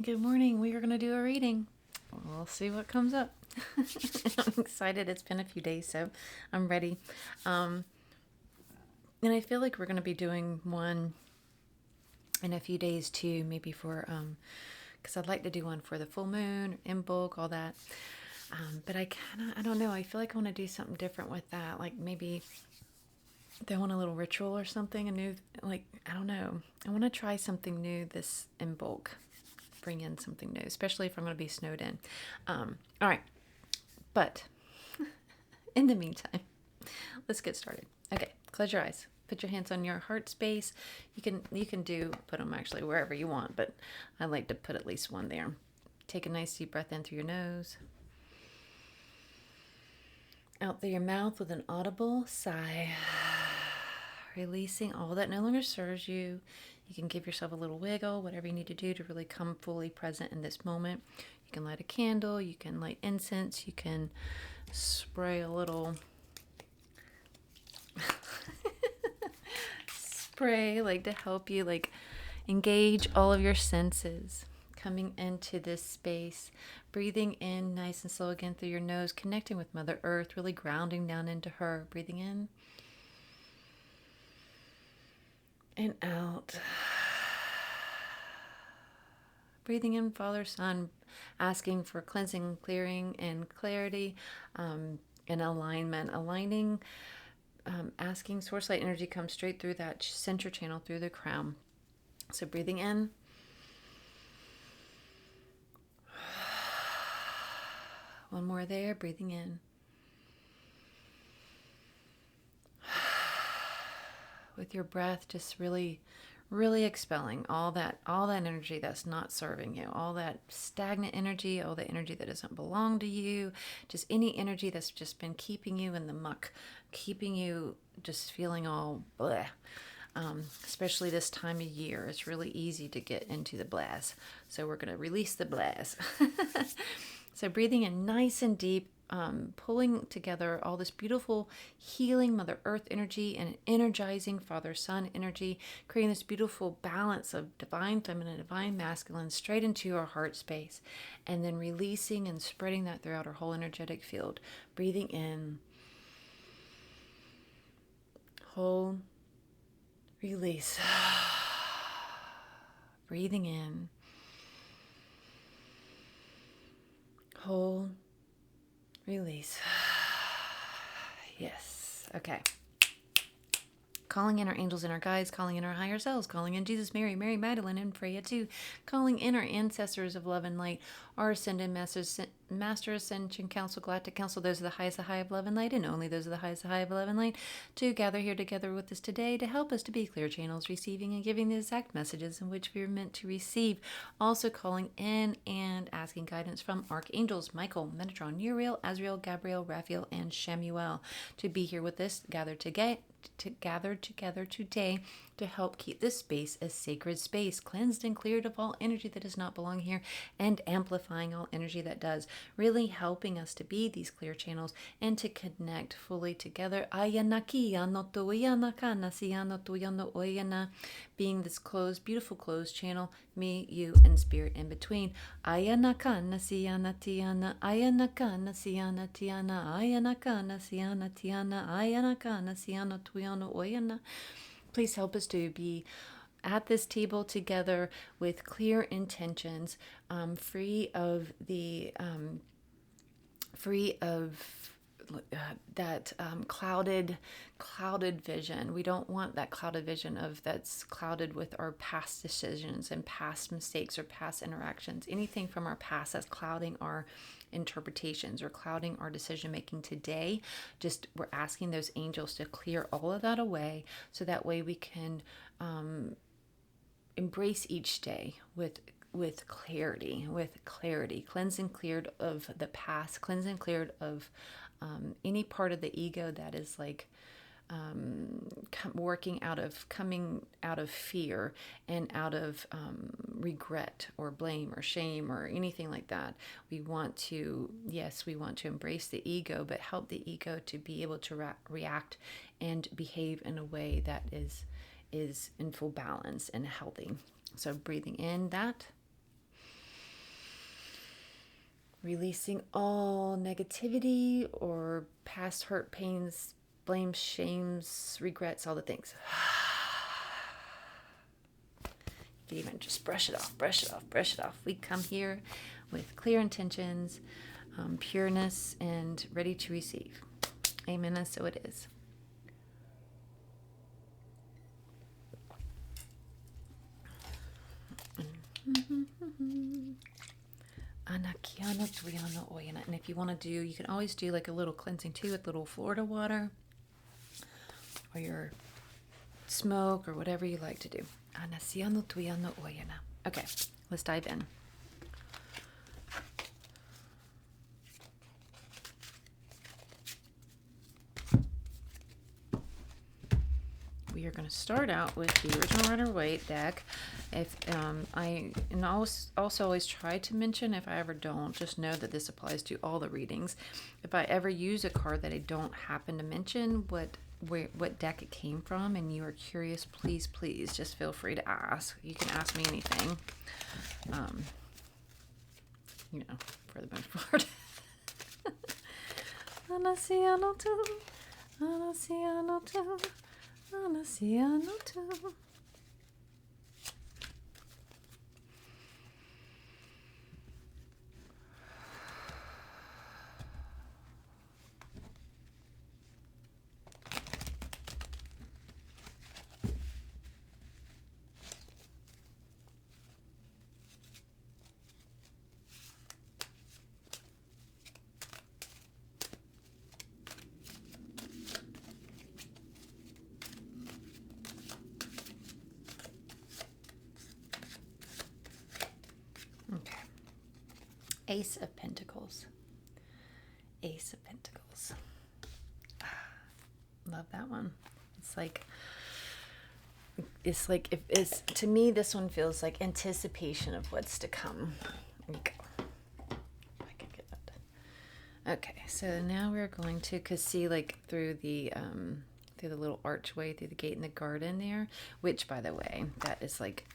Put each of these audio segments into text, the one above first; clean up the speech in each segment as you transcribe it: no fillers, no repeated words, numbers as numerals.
Good morning. We are going to do a reading. We'll see what comes up. I'm excited. It's been a few days, so I'm ready. And I feel like we're going to be doing one in a few days too, maybe for, because I'd like to do one for the full moon, in bulk, all that. But I don't know. I feel like I want to do something different with that. Like maybe they want a little ritual or something, a new, I don't know. I want to try something new this in bulk. Bring in something new, especially if I'm going to be snowed in. All right, but in the meantime, let's get started. Okay, close your eyes. Put your hands on your heart space. You can put them actually wherever you want, but I like to put at least one there. Take a nice deep breath in through your nose, out through your mouth with an audible sigh, releasing all that no longer serves you. You can give yourself a little wiggle, whatever you need to do to really come fully present in this moment. You can light a candle, you can light incense, you can spray a little spray to help you engage all of your senses. Coming into this space, breathing in nice and slow again through your nose, connecting with Mother Earth, really grounding down into her. Breathing in and out. Breathing in, Father, Son, asking for cleansing, clearing, and clarity, and alignment. Aligning, asking Source Light energy come straight through that center channel, through the crown. So breathing in. One more there, breathing in. With your breath, just really expelling all that energy that's not serving you, all that stagnant energy, all the energy that doesn't belong to you, just any energy that's just been keeping you in the muck, keeping you just feeling all bleh. Especially this time of year, it's really easy to get into the blast. So we're going to release the blast. So breathing in nice and deep, pulling together all this beautiful healing Mother Earth energy and energizing Father Son energy, creating this beautiful balance of divine feminine, divine masculine straight into your heart space, and then releasing and spreading that throughout our whole energetic field. Breathing in, hold, release. Breathing in, hold, release. Yes. Okay. Calling in our angels and our guides, calling in our higher selves, calling in Jesus, Mary, Mary Magdalene, and Freya too, calling in our ancestors of love and light, our ascended masters, Master Ascension Council, Galactic Council, those are the highest, the high of love and light, and only those are the highest, the high of love and light, to gather here together with us today to help us to be clear channels, receiving and giving the exact messages in which we are meant to receive. Also calling in and asking guidance from archangels Michael, Metatron, Uriel, Azrael, Gabriel, Raphael, and Shamuel to be here with us, gather together today to help keep this space a sacred space, cleansed and cleared of all energy that does not belong here, and amplifying all energy that does, really helping us to be these clear channels and to connect fully together. Being this closed, beautiful closed channel, me, you, and spirit in between. Ayanakana siana tiana, ayanakana siana tiana, ayanakana siana tiana, ayanakana siana tuyana oyana. Please help us to be at this table together with clear intentions, free of that clouded vision. We don't want that clouded vision of that's clouded with our past decisions and past mistakes or past interactions. Anything from our past that's clouding our interpretations or clouding our decision making today. Just we're asking those angels to clear all of that away, so that way we can embrace each day with clarity, cleansed and cleared of the past, cleansed and cleared of any part of the ego that is coming out of fear and out of regret or blame or shame or anything like that. We want to embrace the ego, but help the ego to be able to react and behave in a way that is in full balance and healthy. So breathing in that, Releasing all negativity or past hurt, pains, blame, shames, regrets, all the things. You can even just brush it off, brush it off, brush it off. We come here with clear intentions, pureness, and ready to receive. Amen, and so it is. And if you want to do, you can always do like a little cleansing too with little Florida water or your smoke or whatever you like to do. Okay, let's dive in. We are going to start out with the original Rider-Waite deck. If I also always try to mention, if I ever don't, just know that this applies to all the readings. If I ever use a card that I don't happen to mention what deck it came from, and you are curious, please just feel free to ask. You can ask me anything, for the most part. Okay. Ace of Pentacles. Ace of Pentacles. Love that one. To me, this one feels like anticipation of what's to come. There you go. I can get that. Okay, so now we're going to, see like through the little archway, through the gate in the garden there, which, by the way, that is like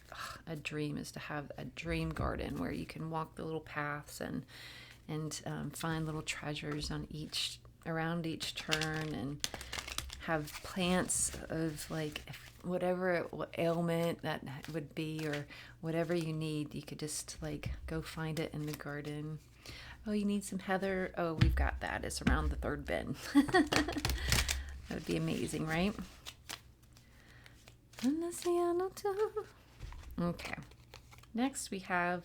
a dream, is to have a dream garden where you can walk the little paths and find little treasures around each turn, and have plants of like whatever ailment that would be, or whatever you need, you could just like go find it in the garden. Oh, you need some heather? Oh, we've got that. It's around the third bin. That would be amazing, right? Okay. Next we have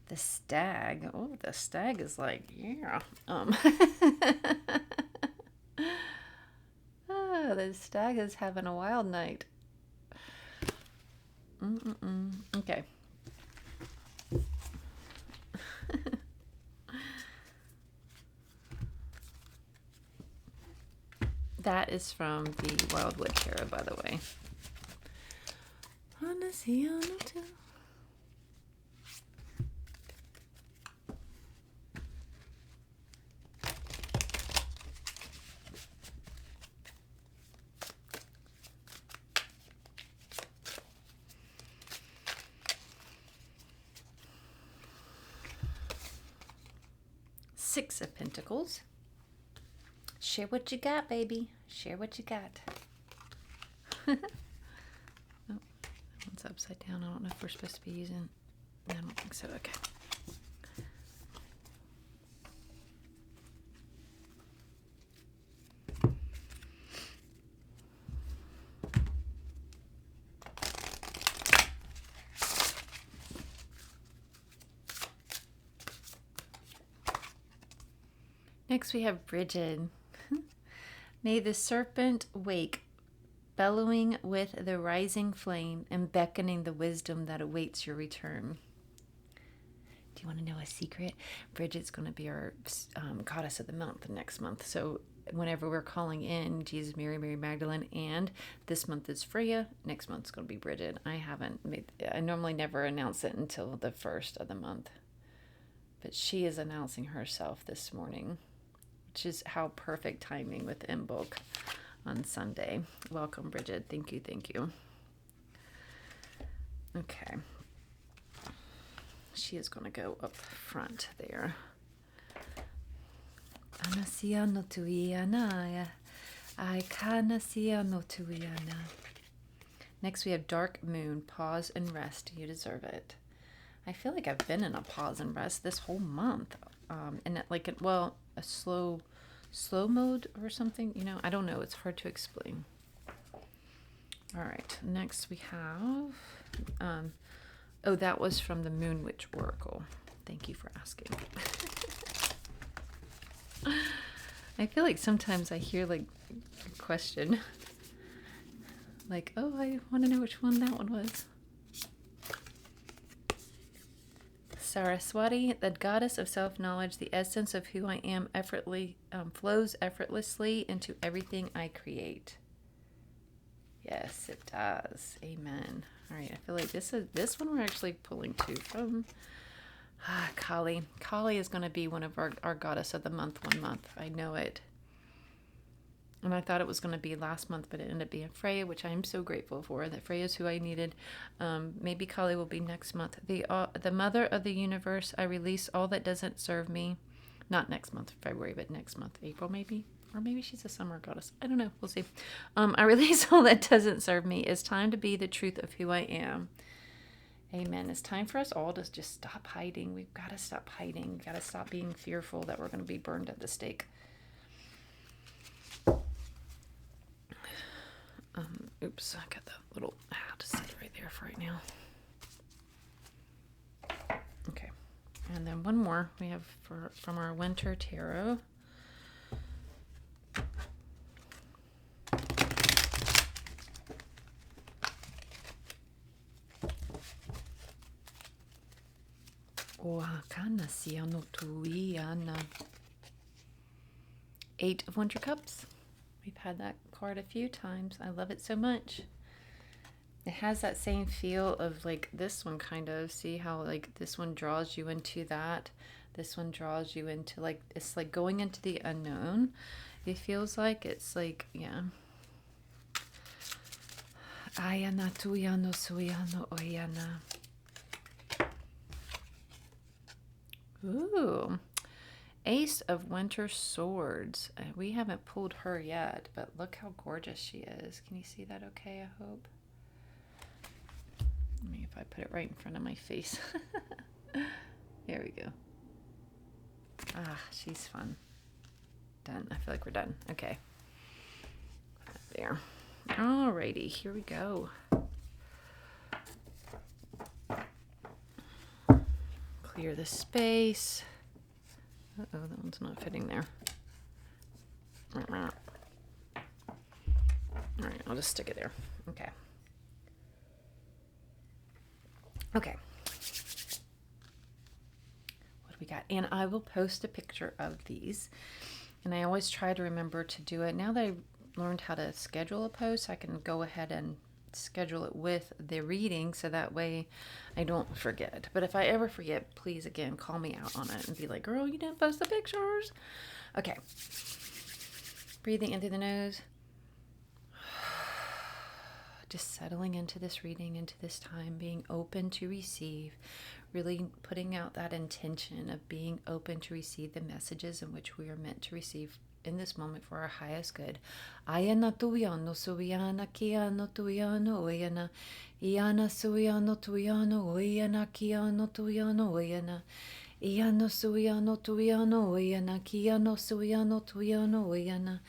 the stag. Oh, the stag is like, yeah. The stag is having a wild night. Okay. That is from the Wildwood Tarot, by the way. Six of Pentacles. Share what you got, baby. Share what you got. Oh, that one's upside down. I don't know if we're supposed to be using... I don't think so. Okay. Next we have Bridget. May the serpent wake, bellowing with the rising flame and beckoning the wisdom that awaits your return. Do you want to know a secret? Bridget's going to be our goddess of the month next month. So whenever we're calling in Jesus, Mary, Mary Magdalene, and this month is Freya, next month's going to be Bridget. I normally never announce it until the first of the month. But she is announcing herself this morning, which is how perfect timing with Imbolc on Sunday. Welcome, Bridget. Thank you, thank you. Okay. She is going to go up front there. Kanasiano tuiana. I kanasiano tuiana. Next we have Dark Moon. Pause and rest. You deserve it. I feel like I've been in a pause and rest this whole month. And like, a slow mode or something. You know, I don't know. It's hard to explain. All right. Next we have... oh, that was from the Moon Witch Oracle. Thank you for asking. I feel like sometimes I hear like a question. Like, oh, I want to know which one that one was. Saraswati, the goddess of self-knowledge, the essence of who I am flows effortlessly into everything I create. Yes, it does. Amen. All right, I feel like this one we're actually pulling to from Kali. Kali is going to be one of our goddess of the month 1 month. I know it. And I thought it was going to be last month, but it ended up being Freya, which I'm so grateful for. That Freya is who I needed. Maybe Kali will be next month. The mother of the universe, I release all that doesn't serve me. Not next month, February, but next month, April maybe. Or maybe she's a summer goddess. I don't know. We'll see. I release all that doesn't serve me. It's time to be the truth of who I am. Amen. It's time for us all to just stop hiding. We've got to stop hiding. We've got to stop being fearful that we're going to be burned at the stake. Oops, I got that little to set it right there for right now. Okay. And then one more we have from our winter tarot. Eight of Winter Cups. We've had that card a few times. I love it so much. It has that same feel of like this one kind of. See how like this one draws you into that. This one draws you into like, it's like going into the unknown. It feels like it's like, yeah. Ayana tuyano suyano oyana. Ooh. Ace of Winter Swords. We haven't pulled her yet, but look how gorgeous she is. Can you see that okay, I hope? Let me, if I put it right in front of my face. There we go. Ah, she's fun. Done. I feel like we're done. Okay. There. Alrighty, here we go. Clear the space. Uh-oh, that one's not fitting there. All right, I'll just stick it there. Okay. Okay. What do we got? And I will post a picture of these. And I always try to remember to do it. Now that I've learned how to schedule a post, I can go ahead and schedule it with the reading so that way I don't forget. But if I ever forget, please again call me out on it and be like, girl, you didn't post the pictures. Okay. Breathing in through the nose. Just settling into this reading, into this time, being open to receive, really putting out that intention of being open to receive the messages in which we are meant to receive in this moment for our highest good. Ayana tuyano suyana kiano tuyano oyana. Iana suyano tuyano oyana kiano tuyano oyana. Iano suyano tuyano oyana kiano suyano tuyano oyana.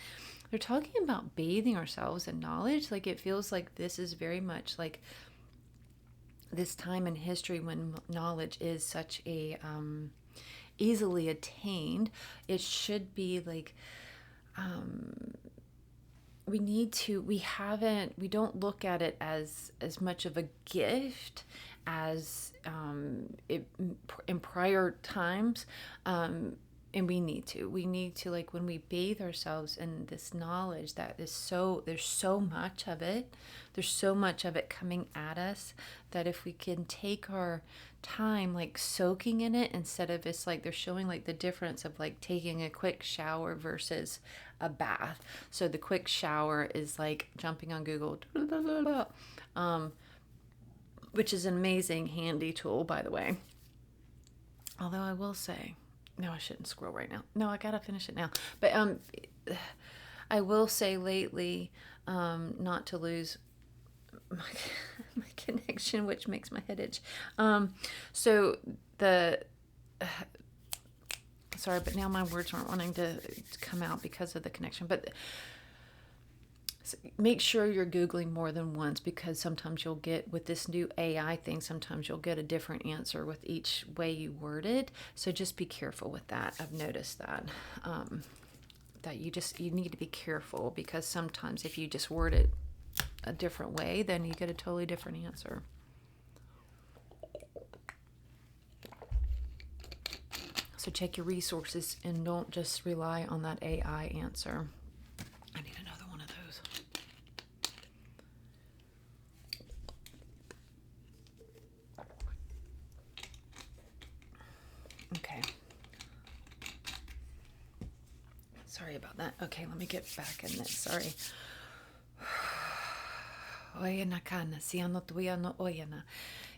They're talking about bathing ourselves in knowledge. Like it feels like this is very much like this time in history when knowledge is such a easily attained. It should be like we don't look at it as much of a gift as in prior times. And we need to like when we bathe ourselves in this knowledge that is there's so much of it coming at us, that if we can take our time like soaking in it, instead of it's like they're showing like the difference of like taking a quick shower versus a bath. So the quick shower is like jumping on Google, which is an amazing handy tool, by the way. Although I will say, No, I shouldn't scroll right now. No, I gotta finish it now. But I will say lately, not to lose my, my connection, which makes my head itch. So the sorry, but now my words aren't wanting to come out because of the connection. But make sure you're Googling more than once, because sometimes you'll get, with this new AI thing, sometimes you'll get a different answer with each way you word it. So just be careful with that. I've noticed that. That you need to be careful, because sometimes if you just word it a different way, then you get a totally different answer. So check your resources and don't just rely on that AI answer. I need another one of those. Okay. Sorry about that. Okay, let me get back in this. Sorry. Oyana kana siano tuyano oyana.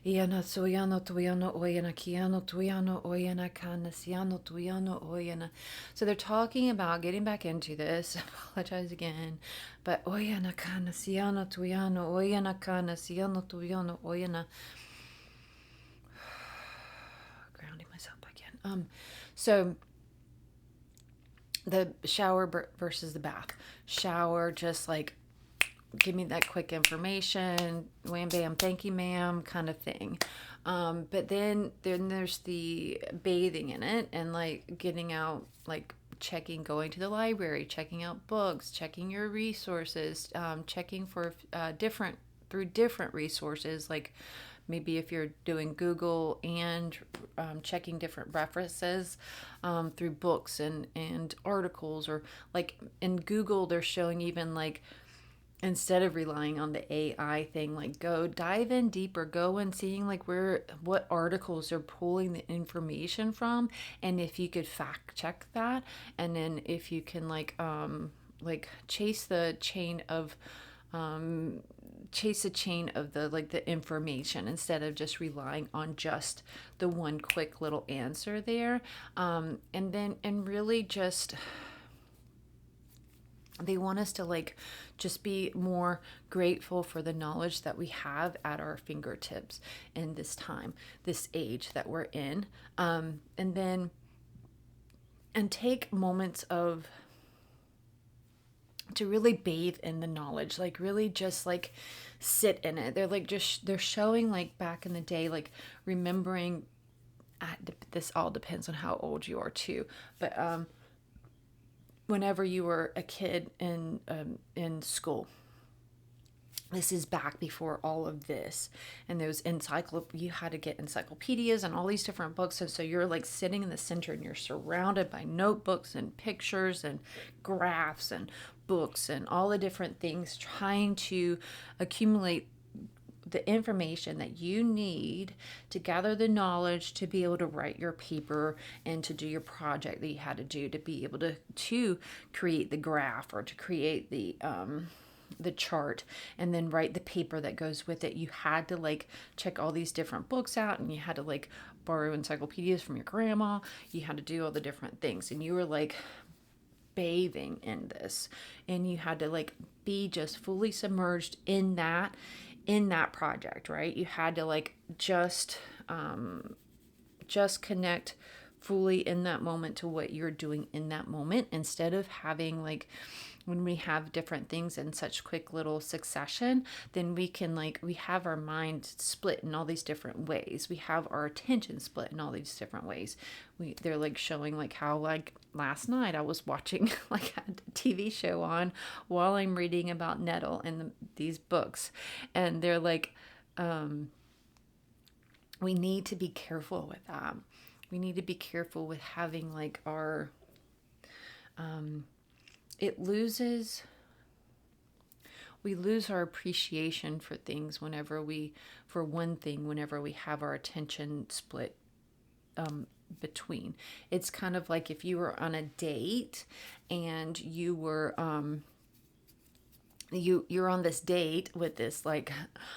Iana suyano tuyano oyana kiano tuyano oyana kana siano tuyano oyana. So they're talking about getting back into this. Apologize again. But oyana kana siano tuyano oyana kana siano tuyano oyana. Grounding myself back in. So the shower versus the bath. Shower, just like, give me that quick information, wham bam, thank you ma'am, kind of thing. But then there's the bathing in it, and like getting out, like going to the library, checking out books, checking your resources, checking for different resources, like maybe if you're doing Google, and checking different references through books and articles, or like in Google they're showing even like, instead of relying on the AI thing, like go dive in deeper, go and seeing like what articles are pulling the information from, and if you could fact check that, and then if you can like chase the chain of the information, instead of just relying on just the one quick little answer there, and really just, they want us to like just be more grateful for the knowledge that we have at our fingertips in this time, this age that we're in, and take moments to really bathe in the knowledge, like really just like sit in it. They're showing like back in the day, like remembering, this all depends on how old you are too, but whenever you were a kid in school. This is back before all of this, and those you had to get encyclopedias and all these different books, and so you're like sitting in the center, and you're surrounded by notebooks and pictures and graphs and books and all the different things, trying to accumulate the information that you need to gather the knowledge to be able to write your paper and to do your project that you had to do, to be able to create the graph, or to create the chart, and then write the paper that goes with it. You had to like check all these different books out, and you had to like borrow encyclopedias from your grandma. You had to do all the different things, and you were like bathing in this, and you had to like be just fully submerged in that project, right? You had to like just connect fully in that moment to what you're doing in that moment, instead of having like, when we have different things in such quick little succession, then we have our mind split in all these different ways. We have our attention split in all these different ways. They're like showing like how, like last night I was watching like a TV show on while I'm reading about nettle and these books, and they're like, we need to be careful with that. We need to be careful with having like our we lose our appreciation for things whenever we have our attention split between. It's kind of like if you were on a date, and you were you're on this date with this like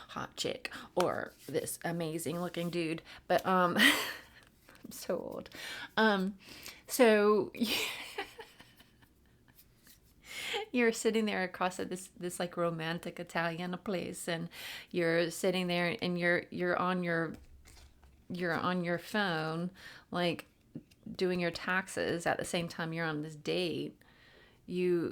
hot chick, or this amazing looking dude, but So old. So you're sitting there across at this like romantic Italian place, and you're sitting there, and you're on your phone, like doing your taxes at the same time you're on this date. You're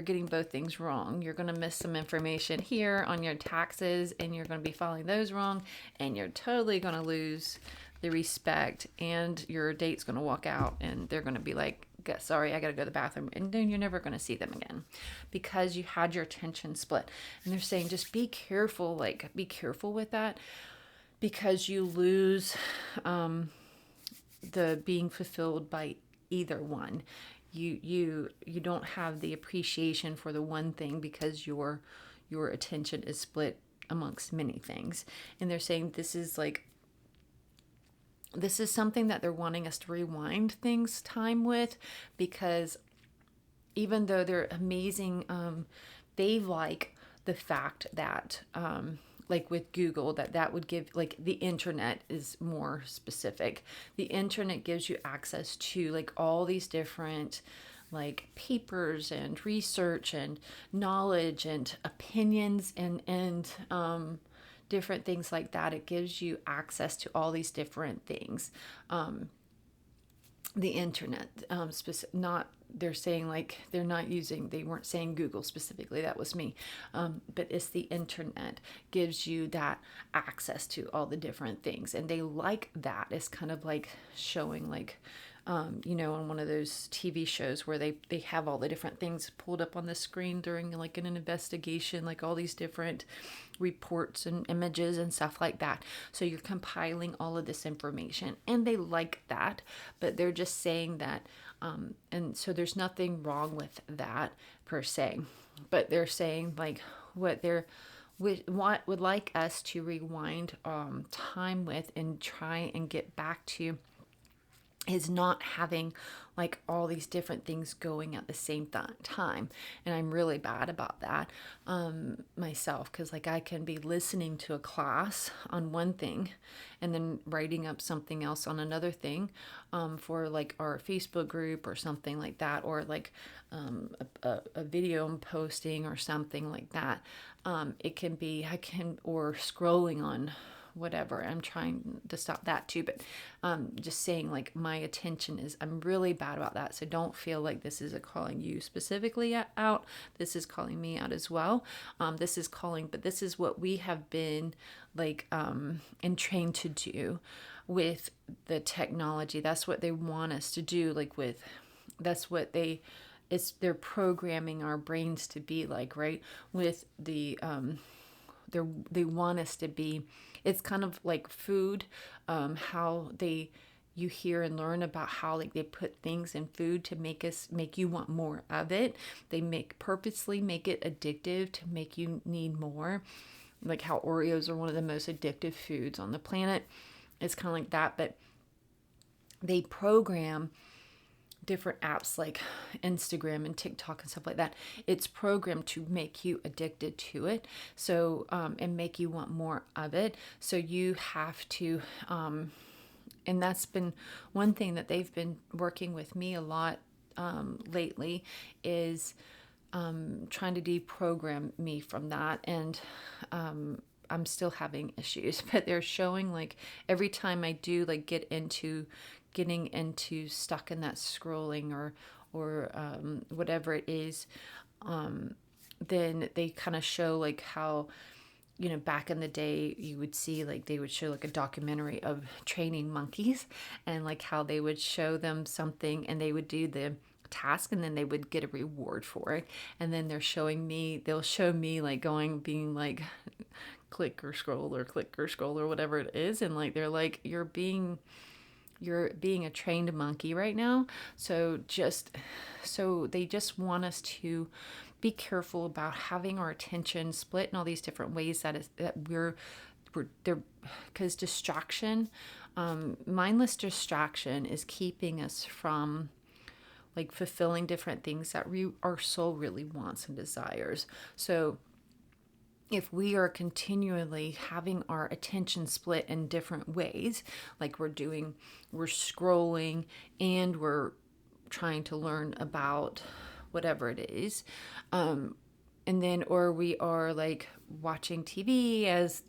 getting both things wrong. You're going to miss some information here on your taxes, and you're going to be following those wrong, and you're totally going to lose the respect, and your date's going to walk out, and they're going to be like, sorry, I got to go to the bathroom, and then you're never going to see them again because you had your attention split. And they're saying just be careful, like be careful with that, because you lose the being fulfilled by either one. You don't have the appreciation for the one thing because your attention is split amongst many things. And they're saying this is something that they're wanting us to rewind things time with, because even though they're amazing, they like the fact that like with Google, that would give, like, the internet is more specific. The internet gives you access to like all these different like papers and research and knowledge and opinions and different things like that. It gives you access to all these different things. The internet, not, they're saying like they weren't saying Google specifically, that was me, but it's the internet gives you that access to all the different things, and they like that. It's kind of like showing like on one of those TV shows where they have all the different things pulled up on the screen during like an investigation, like all these different reports and images and stuff like that. So you're compiling all of this information, and they like that, but they're just saying that, and so there's nothing wrong with that per se, but they're saying like what would like us to rewind time with and try and get back to is not having like all these different things going at the same time. And I'm really bad about that myself, because like I can be listening to a class on one thing and then writing up something else on another thing, for like our Facebook group or something like that, or like a video I'm posting or something like that. It can be, or scrolling on whatever. I'm trying to stop that too, but just saying like my attention is, I'm really bad about that. So don't feel like this is calling you specifically out. This is calling me out as well. This is what we have been like and trained to do with the technology. That's what they want us to do, like with, that's what they're programming our brains to be like, right? With the they want us to be, it's kind of like food, how you hear and learn about how like they put things in food to make you want more of it. They purposely make it addictive to make you need more, like how Oreos are one of the most addictive foods on the planet. It's kind of like that, but they program different apps like Instagram and TikTok and stuff like that. It's programmed to make you addicted to it. So, and make you want more of it. So you have to, and that's been one thing that they've been working with me a lot lately, is trying to deprogram me from that. And I'm still having issues, but they're showing like every time I do like getting into stuck in that scrolling or whatever it is, then they kind of show like how, back in the day you would see like they would show like a documentary of training monkeys, and like how they would show them something and they would do the task and then they would get a reward for it. And then they'll show me like being like click or scroll or whatever it is, and like they're like, you're being a trained monkey right now. So they just want us to be careful about having our attention split in all these different ways, that we're there, because distraction, mindless distraction is keeping us from like fulfilling different things that our soul really wants and desires. So if we are continually having our attention split in different ways, like we're scrolling and we're trying to learn about whatever it is, and then or we are like watching TV as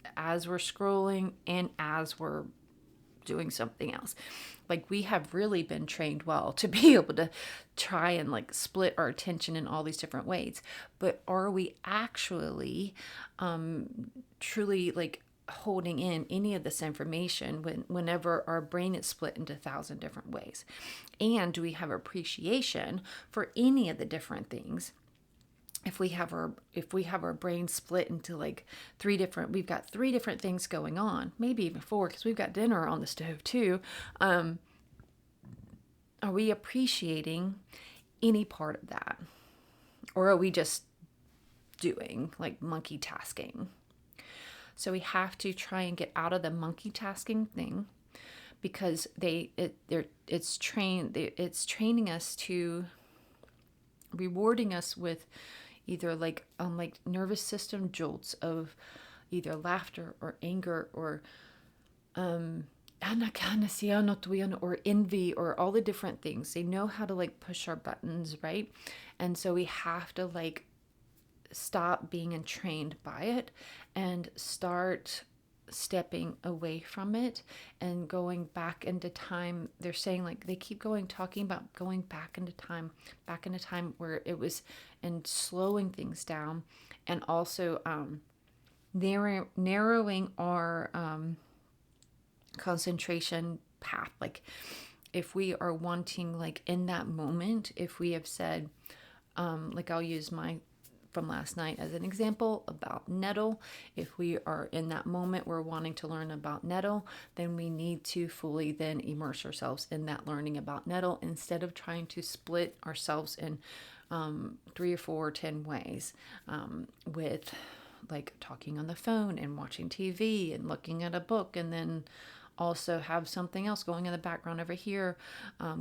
we're scrolling and as we're doing something else. Like we have really been trained well to be able to try and like split our attention in all these different ways. But are we actually truly like holding in any of this information whenever our brain is split into 1,000 different ways? And do we have appreciation for any of the different things? If we have our brain split into like we've got 3 different things going on, maybe even 4, because we've got dinner on the stove too. Are we appreciating any part of that? Or are we just doing like monkey tasking? So we have to try and get out of the monkey tasking thing, because it's training us to rewarding us with either like nervous system jolts of either laughter or anger or or envy or all the different things. They know how to like push our buttons, right? And so we have to like stop being entrained by it and start stepping away from it and going back into time. They're saying like they keep talking about going back into time where it was, and slowing things down, and also narrowing our concentration path. Like if we are wanting, like in that moment, if we have said like I'll use my from last night as an example about nettle. If we are in that moment, we're wanting to learn about nettle, then we need to fully then immerse ourselves in that learning about nettle, instead of trying to split ourselves in 3 or 4 or 10 ways, with like talking on the phone and watching TV and looking at a book, and then also have something else going in the background over here,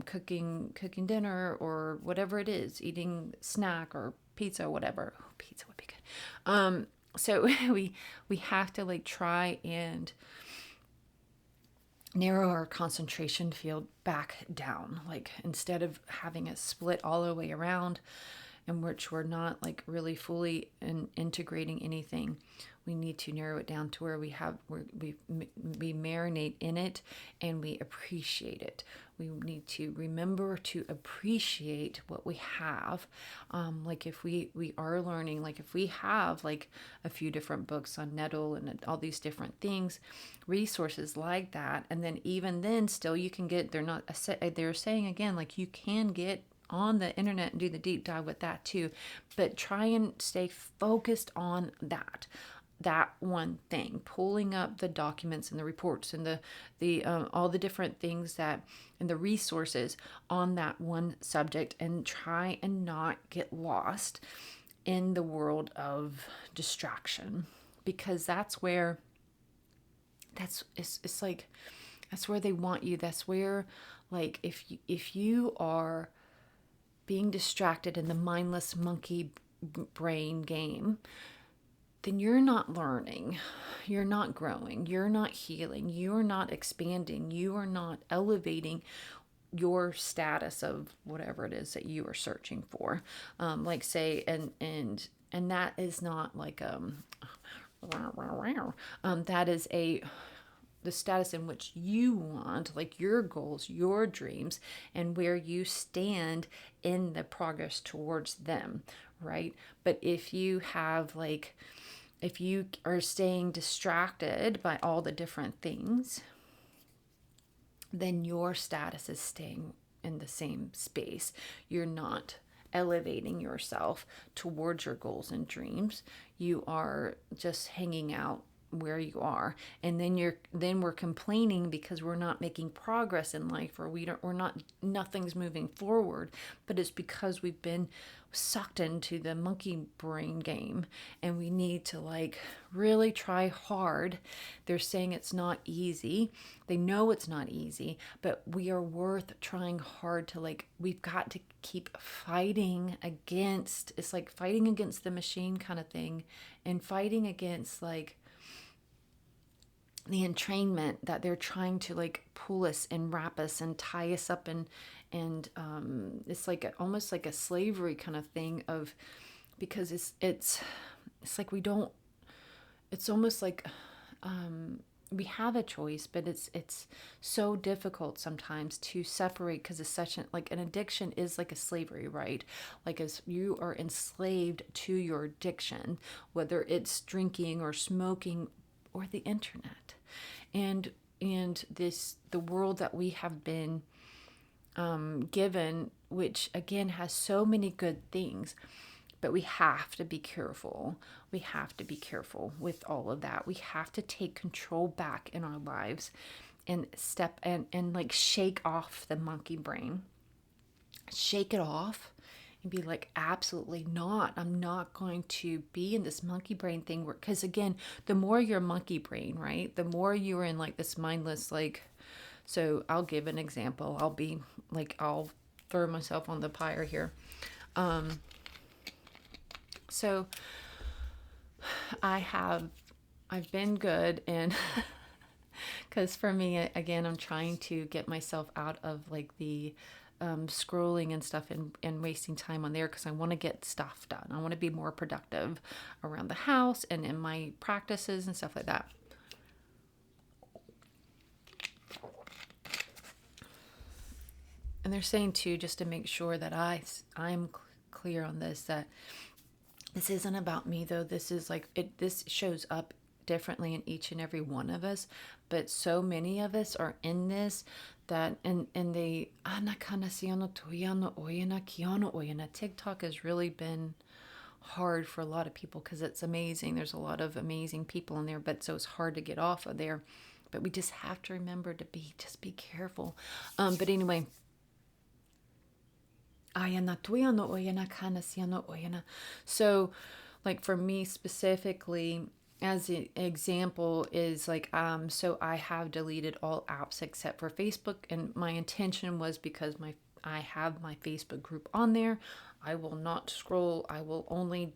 cooking dinner or whatever it is, eating snack or pizza or whatever. Oh, pizza would be good. So we have to like try and narrow our concentration field back down, like instead of having it split all the way around, in which we're not like really fully integrating anything. We need to narrow it down to where we marinate in it and we appreciate it. We need to remember to appreciate what we have. Like if we are learning, like if we have like a few different books on nettle and all these different things, resources like that, and then even then still you can get, they're saying again, like you can get on the internet and do the deep dive with that too, but try and stay focused on that one thing, pulling up the documents and the reports and the all the different things that, and the resources on that one subject, and try and not get lost in the world of distraction, because that's where it's like that's where they want you. That's where, like, if you are being distracted in the mindless monkey brain game, then you're not learning, you're not growing, you're not healing, you're not expanding, you are not elevating your status of whatever it is that you are searching for. Like say, and that is not like that is the status in which you want, like your goals, your dreams, and where you stand in the progress towards them, right? But if you are staying distracted by all the different things, then your status is staying in the same space. You're not elevating yourself towards your goals and dreams. You are just hanging out where you are, and then we're complaining because we're not making progress in life, or we're not, nothing's moving forward. But it's because we've been sucked into the monkey brain game, and we need to like really try hard. They're saying it's not easy. They know it's not easy, but we are worth trying hard to, like, we've got to keep fighting against, it's like fighting against the machine kind of thing, and fighting against like the entrainment that they're trying to like pull us and wrap us and tie us up, and it's like almost like a slavery kind of thing of, because it's like we don't, it's almost like we have a choice, but it's so difficult sometimes to separate, because it's such like an addiction is like a slavery, right? Like, as you are enslaved to your addiction, whether it's drinking or smoking or the internet, and the world that we have been given, which again has so many good things. But we have to be careful. We have to be careful with all of that. We have to take control back in our lives and step and like shake off the monkey brain. Shake it off and be like, absolutely not. I'm not going to be in this monkey brain thing. Because again, the more you're monkey brain, right? The more you're in like this mindless, like, so I'll give an example. I'll throw myself on the pyre here. So I've been good, and because for me, again, I'm trying to get myself out of like the scrolling and stuff, and wasting time on there, because I want to get stuff done. I want to be more productive around the house and in my practices and stuff like that. And they're saying too, just to make sure that I'm clear on this, that this isn't about me though. This is like this shows up differently in each and every one of us, but so many of us are in this, that and they TikTok has really been hard for a lot of people, because it's amazing. There's a lot of amazing people in there, but so it's hard to get off of there. But we just have to remember to be careful. But anyway, so like for me specifically, as an example, is like so I have deleted all apps except for Facebook, and my intention was, because I have my Facebook group on there, I will not scroll. I will only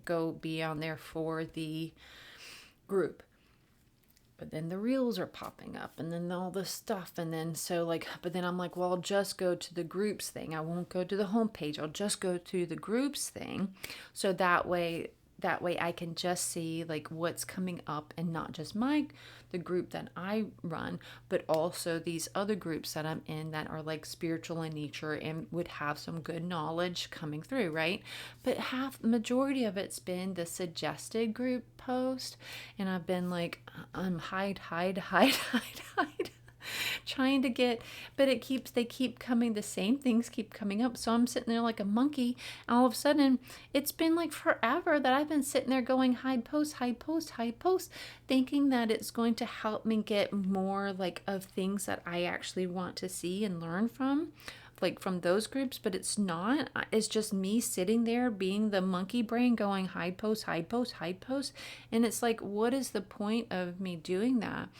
go be on there for the group. But then the reels are popping up, and then all this stuff, and then but then I'm like, well, I'll just go to the groups thing. I won't go to the homepage. I'll just go to the groups thing, so that way I can just see like what's coming up, and not just the group that I run, but also these other groups that I'm in that are like spiritual in nature and would have some good knowledge coming through, right? But majority of it's been the suggested group post, and I've been like, hide trying to get, but they keep coming, the same things keep coming up. So I'm sitting there like a monkey, and all of a sudden it's been like forever that I've been sitting there going hide post, thinking that it's going to help me get more like of things that I actually want to see and learn from, like from those groups. But it's not. It's just me sitting there being the monkey brain going hide post. And it's like, what is the point of me doing that?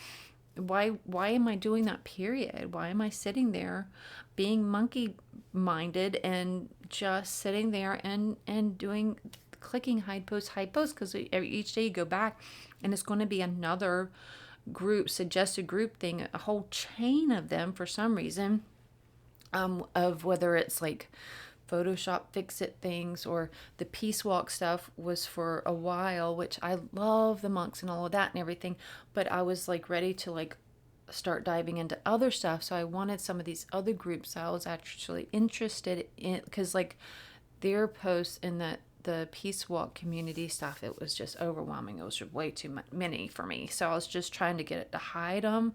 Why am I doing that, period? Why am I sitting there being monkey minded and just sitting there and doing, clicking hide post, because each day you go back and it's going to be another group, suggested group thing, a whole chain of them for some reason, of whether it's like Photoshop fix-it things, or the peace walk stuff was for a while, which I love the monks and all of that and everything, but I was like ready to like start diving into other stuff. So I wanted some of these other groups I was actually interested in, because like their posts in the peace walk community stuff, it was just overwhelming. It was way too many for me. So I was just trying to get it to hide them,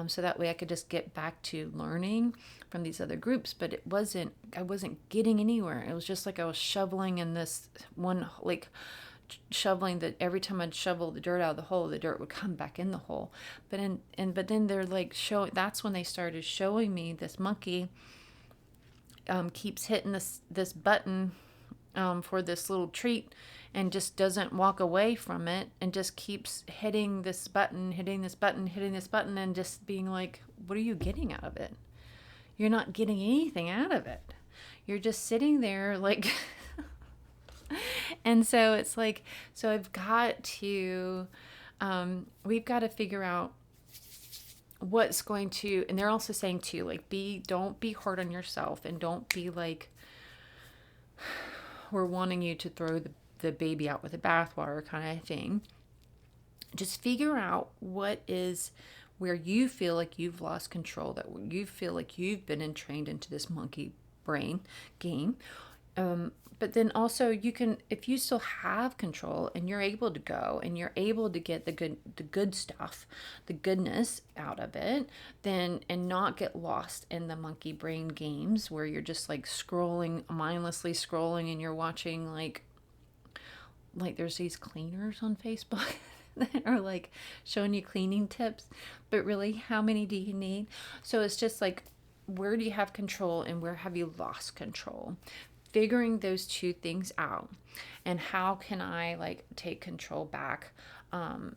so that way I could just get back to learning from these other groups. But I wasn't getting anywhere. It was just like I was shoveling in this one, like shoveling the, every time I'd shovel the dirt out of the hole, the dirt would come back in the hole. But then they're like showing, that's when they started showing me this monkey keeps hitting this button for this little treat, and just doesn't walk away from it, and just keeps hitting this button, hitting this button, hitting this button, and just being like, what are you getting out of it? You're not getting anything out of it. You're just sitting there like and so it's like, so I've got to we've got to figure out what's going to, and they're also saying too, like, don't be hard on yourself, and don't be like, we're wanting you to throw the baby out with the bathwater kind of thing. Just figure out what is where you feel like you've lost control, that you feel like you've been entrained into this monkey brain game. But then also you can, if you still have control and you're able to go and you're able to get the good stuff, the goodness out of it, then, and not get lost in the monkey brain games where you're just like scrolling, mindlessly scrolling, and you're watching like there's these cleaners on Facebook that are like showing you cleaning tips, but really, how many do you need? So it's just like, where do you have control and where have you lost control? Figuring those two things out, and how can I like take control back? And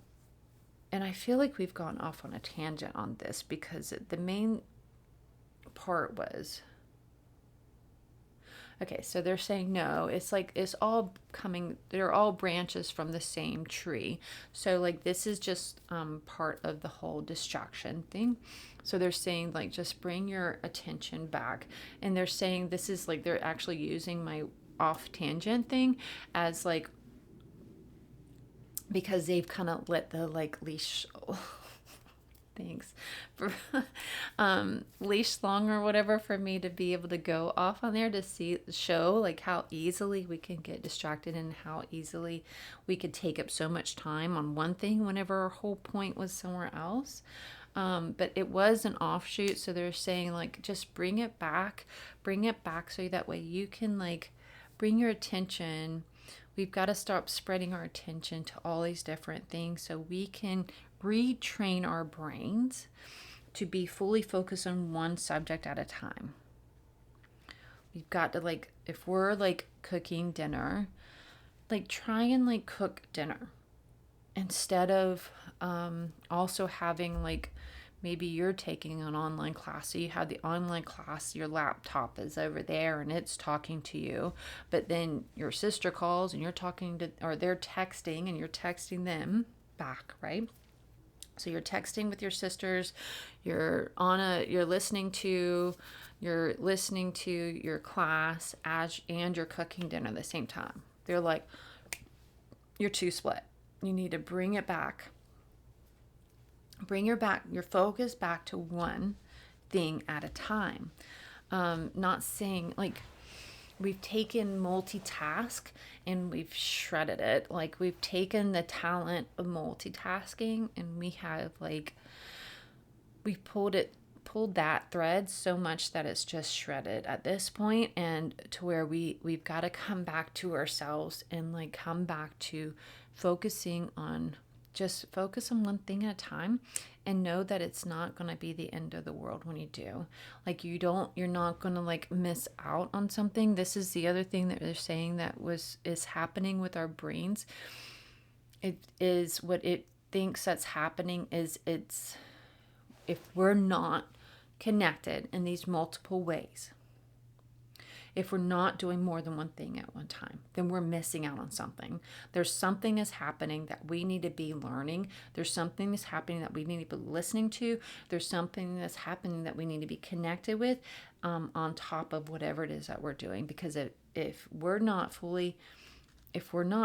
I feel like we've gone off on a tangent on this, because the main part was, okay, so they're saying no, it's like, it's all coming, they're all branches from the same tree. So like, this is just part of the whole distraction thing. So they're saying like, just bring your attention back. And they're saying this is like, they're actually using my off tangent thing as like, because they've kind of let the like leash thanks for leash long or whatever, for me to be able to go off on there to show like how easily we can get distracted, and how easily we could take up so much time on one thing whenever our whole point was somewhere else. But it was an offshoot, so they're saying like, just bring it back so that way you can like bring your attention. We've got to stop spreading our attention to all these different things so we can retrain our brains to be fully focused on one subject at a time. We've got to like, if we're like cooking dinner, like try and like cook dinner instead of also having like, maybe you're taking an online class, so you have the online class, your laptop is over there and it's talking to you, but then your sister calls and you're talking to, or they're texting and you're texting them back, right? So you're texting with your sisters, you're listening to your class and you're cooking dinner at the same time. They're like, you're too split. You need to bring it back. Bring your focus back to one thing at a time. Not saying like, we've taken multitask and we've shredded it. Like, we've taken the talent of multitasking and we have like, we've pulled that thread so much that it's just shredded at this point, and to where we've got to come back to ourselves and like come back to focusing on, just focus on one thing at a time, and know that it's not going to be the end of the world when you do. Like, you're not going to like miss out on something. This is the other thing that they're saying that is happening with our brains. It is what it thinks that's happening is, it's, if we're not connected in these multiple ways, if we're not doing more than one thing at one time, then we're missing out on something. There's something is happening that we need to be learning. There's something that's happening that we need to be listening to. There's something that's happening that we need to be connected with, on top of whatever it is that we're doing. Because if we're not,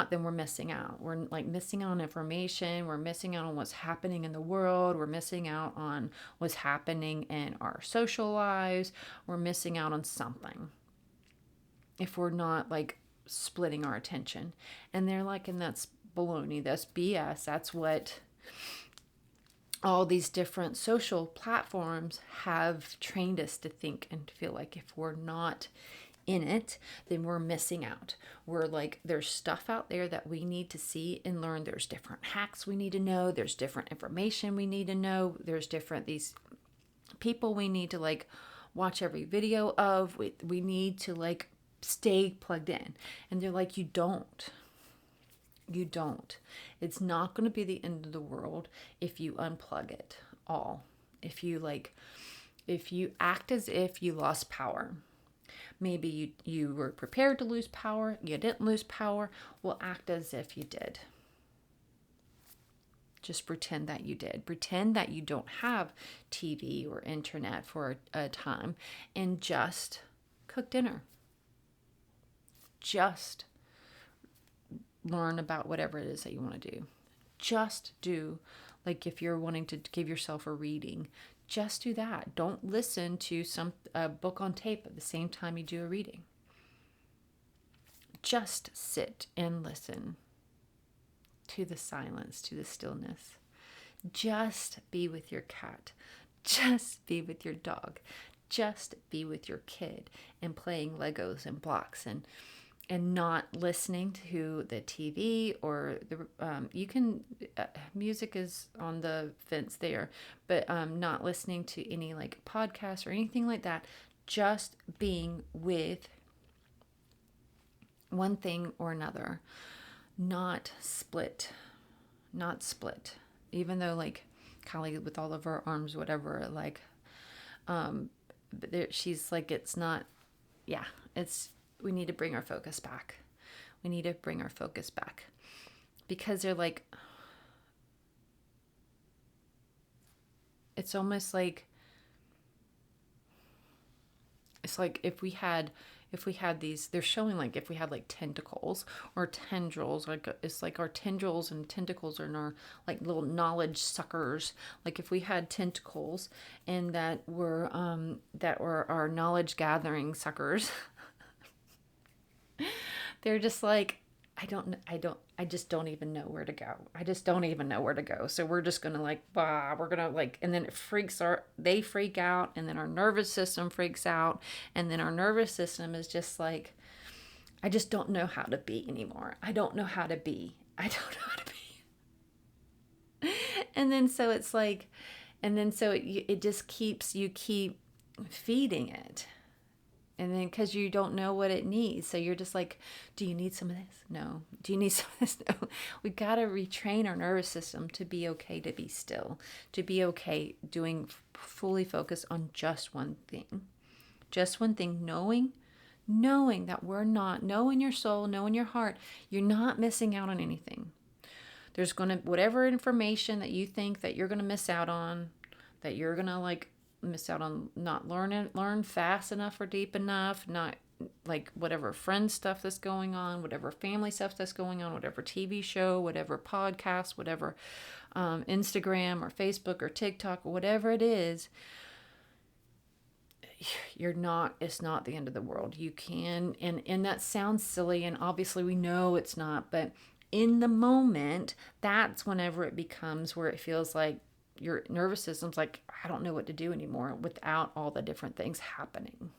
then we're missing out. We're like missing out on information. We're missing out on what's happening in the world. We're missing out on what's happening in our social lives. We're missing out on something if we're not like splitting our attention. And they're like, and that's baloney, that's BS. That's what all these different social platforms have trained us to think and to feel like, if we're not in it, then we're missing out. We're like, there's stuff out there that we need to see and learn. There's different hacks we need to know. There's different information we need to know. There's different these people we need to like watch every video of. We need to like stay plugged in. And they're like, you don't. You don't. It's not going to be the end of the world if you unplug it all. If you act as if you lost power. Maybe you were prepared to lose power, you didn't lose power. Well, act as if you did. Just pretend that you did. Pretend that you don't have TV or internet for a time, and just cook dinner. Just learn about whatever it is that you want to do. Just do, like if you're wanting to give yourself a reading, just do that. Don't listen to a book on tape at the same time you do a reading. Just sit and listen to the silence, to the stillness. Just be with your cat. Just be with your dog. Just be with your kid and playing Legos and blocks and not listening to the TV or music is on the fence there, but not listening to any like podcasts or anything like that. Just being with one thing or another, not split. Even though like Callie with all of her arms, whatever, like, but she's like, it's not, yeah, we need to bring our focus back. We need to bring our focus back because they're like, it's almost like, it's like if we had these, they're showing like if we had like tentacles or tendrils, like it's like our tendrils and tentacles are in our like little knowledge suckers. Like if we had tentacles and that were our knowledge gathering suckers. They're just like, I just don't even know where to go. I just don't even know where to go. So we're just going to like, we're going to like, and then they freak out, and then our nervous system freaks out. And then our nervous system is just like, I just don't know how to be anymore. I don't know how to be. I don't know how to be. And then so it's like, it just keeps, you keep feeding it. And then because you don't know what it needs. So you're just like, do you need some of this? No. Do you need some of this? No. We got to retrain our nervous system to be okay to be still. To be okay doing fully focus on just one thing. Just one thing. Knowing that knowing your soul, knowing your heart, you're not missing out on anything. There's going to, whatever information that you think that you're going to miss out on, that you're going to like, miss out on not learn fast enough or deep enough, not like whatever friend stuff that's going on, whatever family stuff that's going on, whatever TV show, whatever podcast, whatever Instagram or Facebook or TikTok, whatever it is, it's not the end of the world. You can, and that sounds silly, and obviously we know it's not, but in the moment, that's whenever it becomes where it feels like your nervous system's like, I don't know what to do anymore without all the different things happening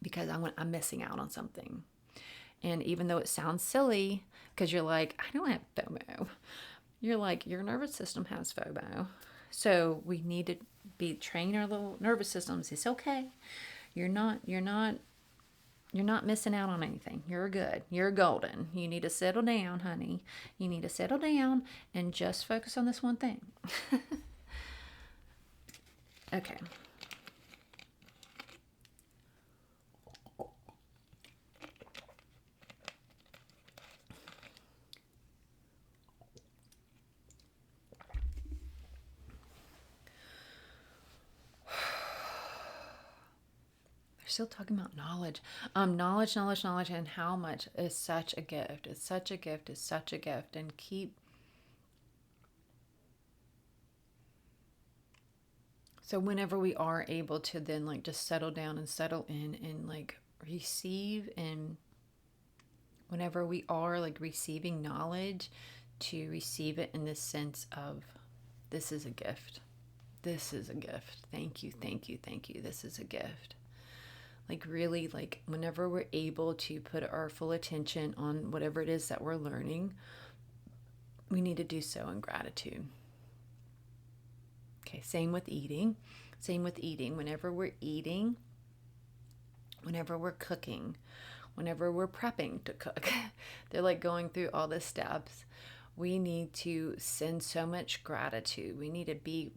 because I'm missing out on something. And even though it sounds silly, because you're like, I don't have FOMO. You're like, your nervous system has FOMO. So we need to train our little nervous systems. It's okay. You're not missing out on anything. You're good. You're golden. You need to settle down, honey. You need to settle down and just focus on this one thing. Okay. Still talking about knowledge. Knowledge, and how much is such a gift. It's such a gift. It's such a gift. And keep. So whenever we are able to then like just settle down and settle in and like receive, and whenever we are like receiving knowledge, to receive it in the sense of, this is a gift. This is a gift. Thank you, thank you, thank you. This is a gift. Like really, like whenever we're able to put our full attention on whatever it is that we're learning, we need to do so in gratitude. Okay, same with eating. Same with eating. Whenever we're eating, whenever we're cooking, whenever we're prepping to cook, they're like going through all the steps. We need to send so much gratitude. We need to be,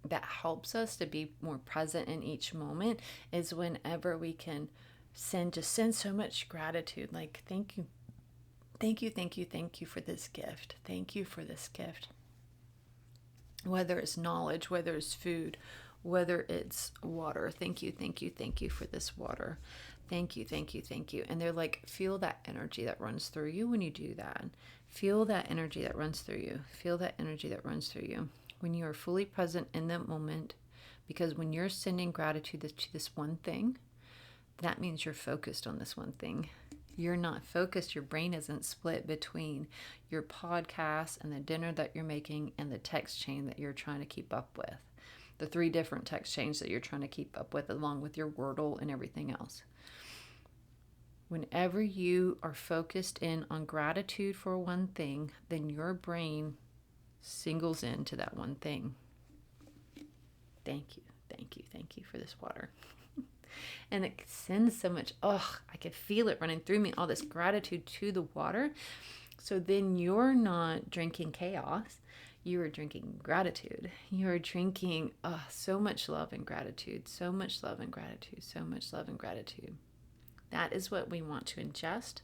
that helps us to be more present in each moment, is whenever we can send so much gratitude. Like, thank you, thank you, thank you, thank you for this gift. Thank you for this gift. Whether it's knowledge, whether it's food, whether it's water. Thank you, thank you, thank you for this water. Thank you, thank you, thank you. And they're like, feel that energy that runs through you when you do that. Feel that energy that runs through you. Feel that energy that runs through you when you are fully present in that moment. Because when you're sending gratitude to this one thing, that means you're focused on this one thing. You're not focused. Your brain isn't split between your podcast and the dinner that you're making and the text chain that you're trying to keep up with. The 3 different text chains that you're trying to keep up with, along with your Wordle and everything else. Whenever you are focused in on gratitude for one thing, then your brain singles into that one thing. Thank you, thank you, thank you for this water. And it sends so much, I could feel it running through me, all this gratitude to the water. So then you're not drinking chaos. You are drinking gratitude. You are drinking so much love and gratitude, so much love and gratitude, so much love and gratitude. That is what we want to ingest.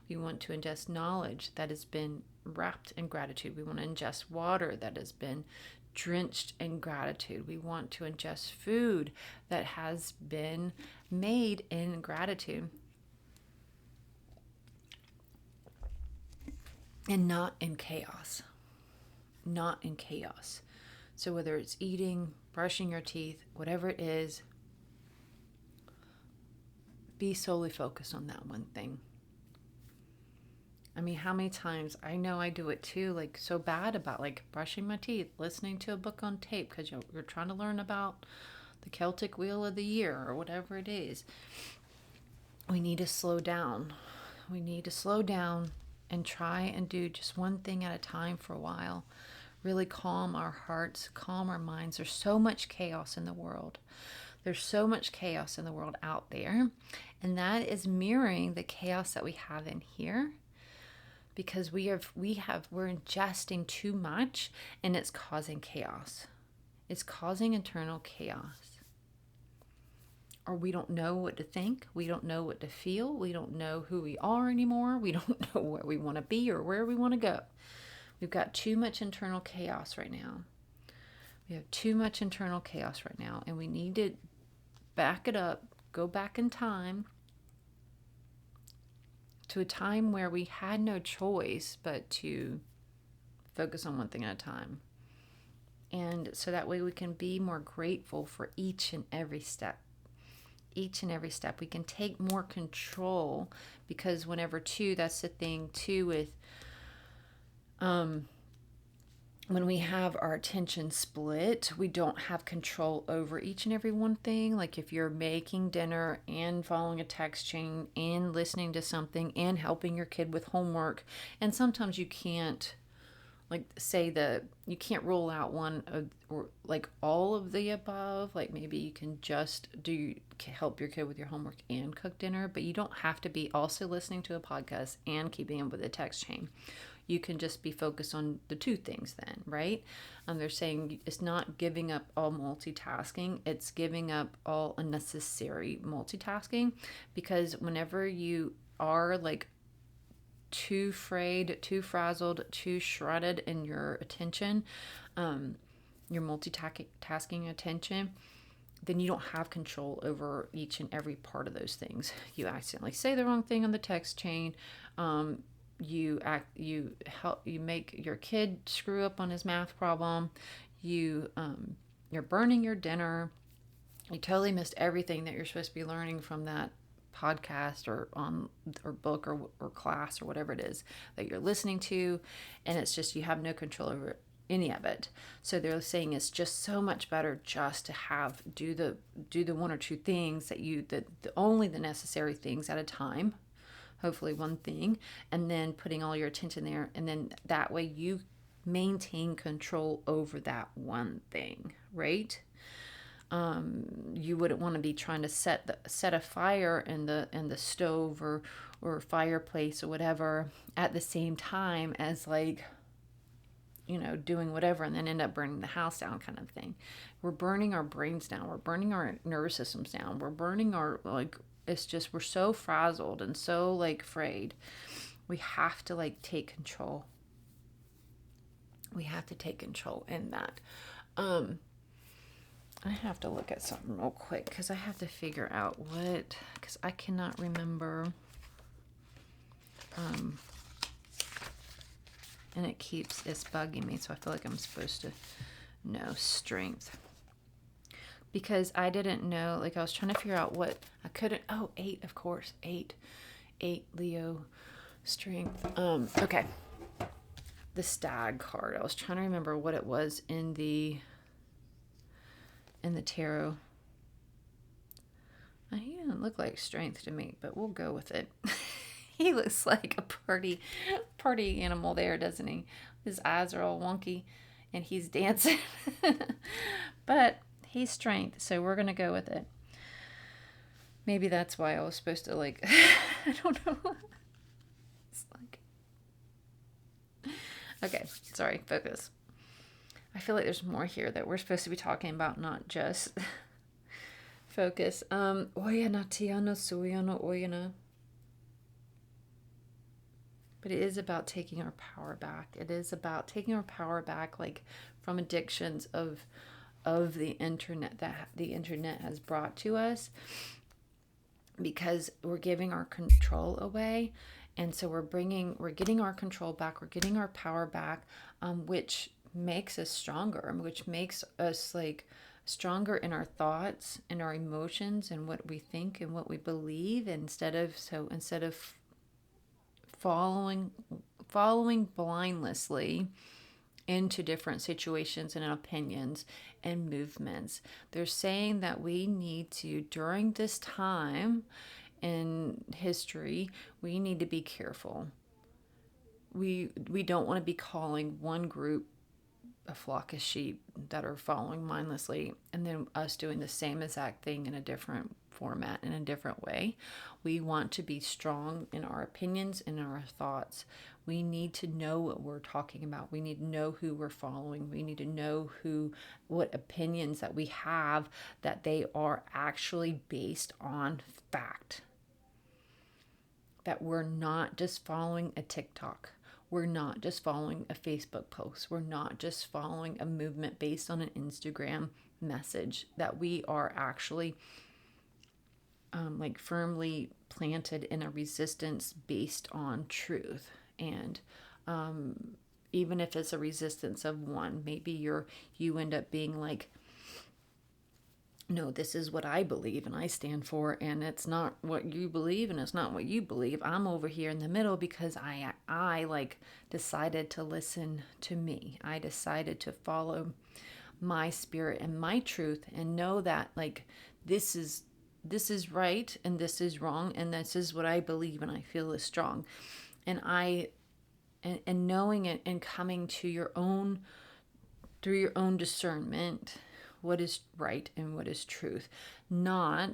We want to ingest knowledge that has been wrapped in gratitude. We want to ingest water that has been drenched in gratitude. We want to ingest food that has been made in gratitude and not in chaos. Not in chaos. So whether it's eating, brushing your teeth, whatever it is, be solely focused on that one thing. I mean, how many times, I know I do it too, like so bad about like brushing my teeth, listening to a book on tape because you're trying to learn about the Celtic Wheel of the Year or whatever it is. We need to slow down. We need to slow down and try and do just one thing at a time for a while. Really calm our hearts, calm our minds. There's so much chaos in the world. There's so much chaos in the world out there. And that is mirroring the chaos that we have in here. Because we're ingesting too much and it's causing chaos. It's causing internal chaos. Or we don't know what to think. We don't know what to feel. We don't know who we are anymore. We don't know where we want to be or where we want to go. We've got too much internal chaos right now. We have too much internal chaos right now. And we need to back it up, go back in time to a time where we had no choice but to focus on one thing at a time. And so that way we can be more grateful for each and every step. Each and every step. We can take more control because that's the thing too with when we have our attention split, we don't have control over each and every one thing. Like if you're making dinner and following a text chain and listening to something and helping your kid with homework, and sometimes you can't you can't roll out one or like all of the above. Like maybe you can just help your kid with your homework and cook dinner, but you don't have to be also listening to a podcast and keeping up with a text chain. You can just be focused on the 2 things then, right? They're saying it's not giving up all multitasking. It's giving up all unnecessary multitasking, because whenever you are like too frayed, too frazzled, too shredded in your attention, your multitasking attention, then you don't have control over each and every part of those things. You accidentally say the wrong thing on the text chain. You make your kid screw up on his math problem. You're burning your dinner. You totally missed everything that you're supposed to be learning from that podcast or book or class or whatever it is that you're listening to, and it's just you have no control over it. any of it. So they're saying it's just so much better just to do the one or two things that only the necessary things at a time, hopefully one thing, and then putting all your attention there, and then that way you maintain control over that one thing, right? You wouldn't want to be trying to set a fire in the stove or fireplace or whatever at the same time as like, doing whatever, and then end up burning the house down, kind of thing. We're burning our brains down. We're burning our nervous systems down. We're burning our, like, it's just, we're so frazzled and so like frayed. We have to like take control. We have to take control in that. I have to look at something real quick because I have to figure out because I cannot remember. And it's bugging me, so I feel like I'm supposed to know strength. Because I didn't know, like I was trying to figure out what I couldn't, 8, of course, 8 Leo strength. Okay. The stag card. I was trying to remember what it was in the tarot. He didn't look like strength to me, but we'll go with it. He looks like a party animal there, doesn't he? His eyes are all wonky and he's dancing. But he's strength, so we're going to go with it. Maybe that's why I was supposed to like, I don't know. It's like, okay, sorry, focus. I feel like there's more here that we're supposed to be talking about, not just focus. Oyana tiana suyana oyana. But it is about taking our power back. It is about taking our power back, like from addictions of the internet that the internet has brought to us, because we're giving our control away. And so we're getting our control back. We're getting our power back, which makes us stronger, which makes us like stronger in our thoughts and our emotions and what we think and what we believe, instead of following blindlessly into different situations and opinions and movements. They're saying that we need to, during this time in history, we need to be careful. We don't want to be calling one group a flock of sheep that are following mindlessly, and then us doing the same exact thing in a different format, in a different way. We want to be strong in our opinions and our thoughts. We need to know what we're talking about. We need to know who we're following. We need to know what opinions that we have, that they are actually based on fact. That we're not just following a TikTok. We're not just following a Facebook post. We're not just following a movement based on an Instagram message. That we are actually like firmly planted in a resistance based on truth. And even if it's a resistance of one, maybe you end up being like, no, this is what I believe and I stand for, and it's not what you believe and it's not what you believe. I'm over here in the middle because I like decided to listen to me. I decided to follow my spirit and my truth, and know that like this is right and this is wrong, and this is what I believe and I feel is strong. And and knowing it and coming to your own, through your own discernment, what is right and what is truth. No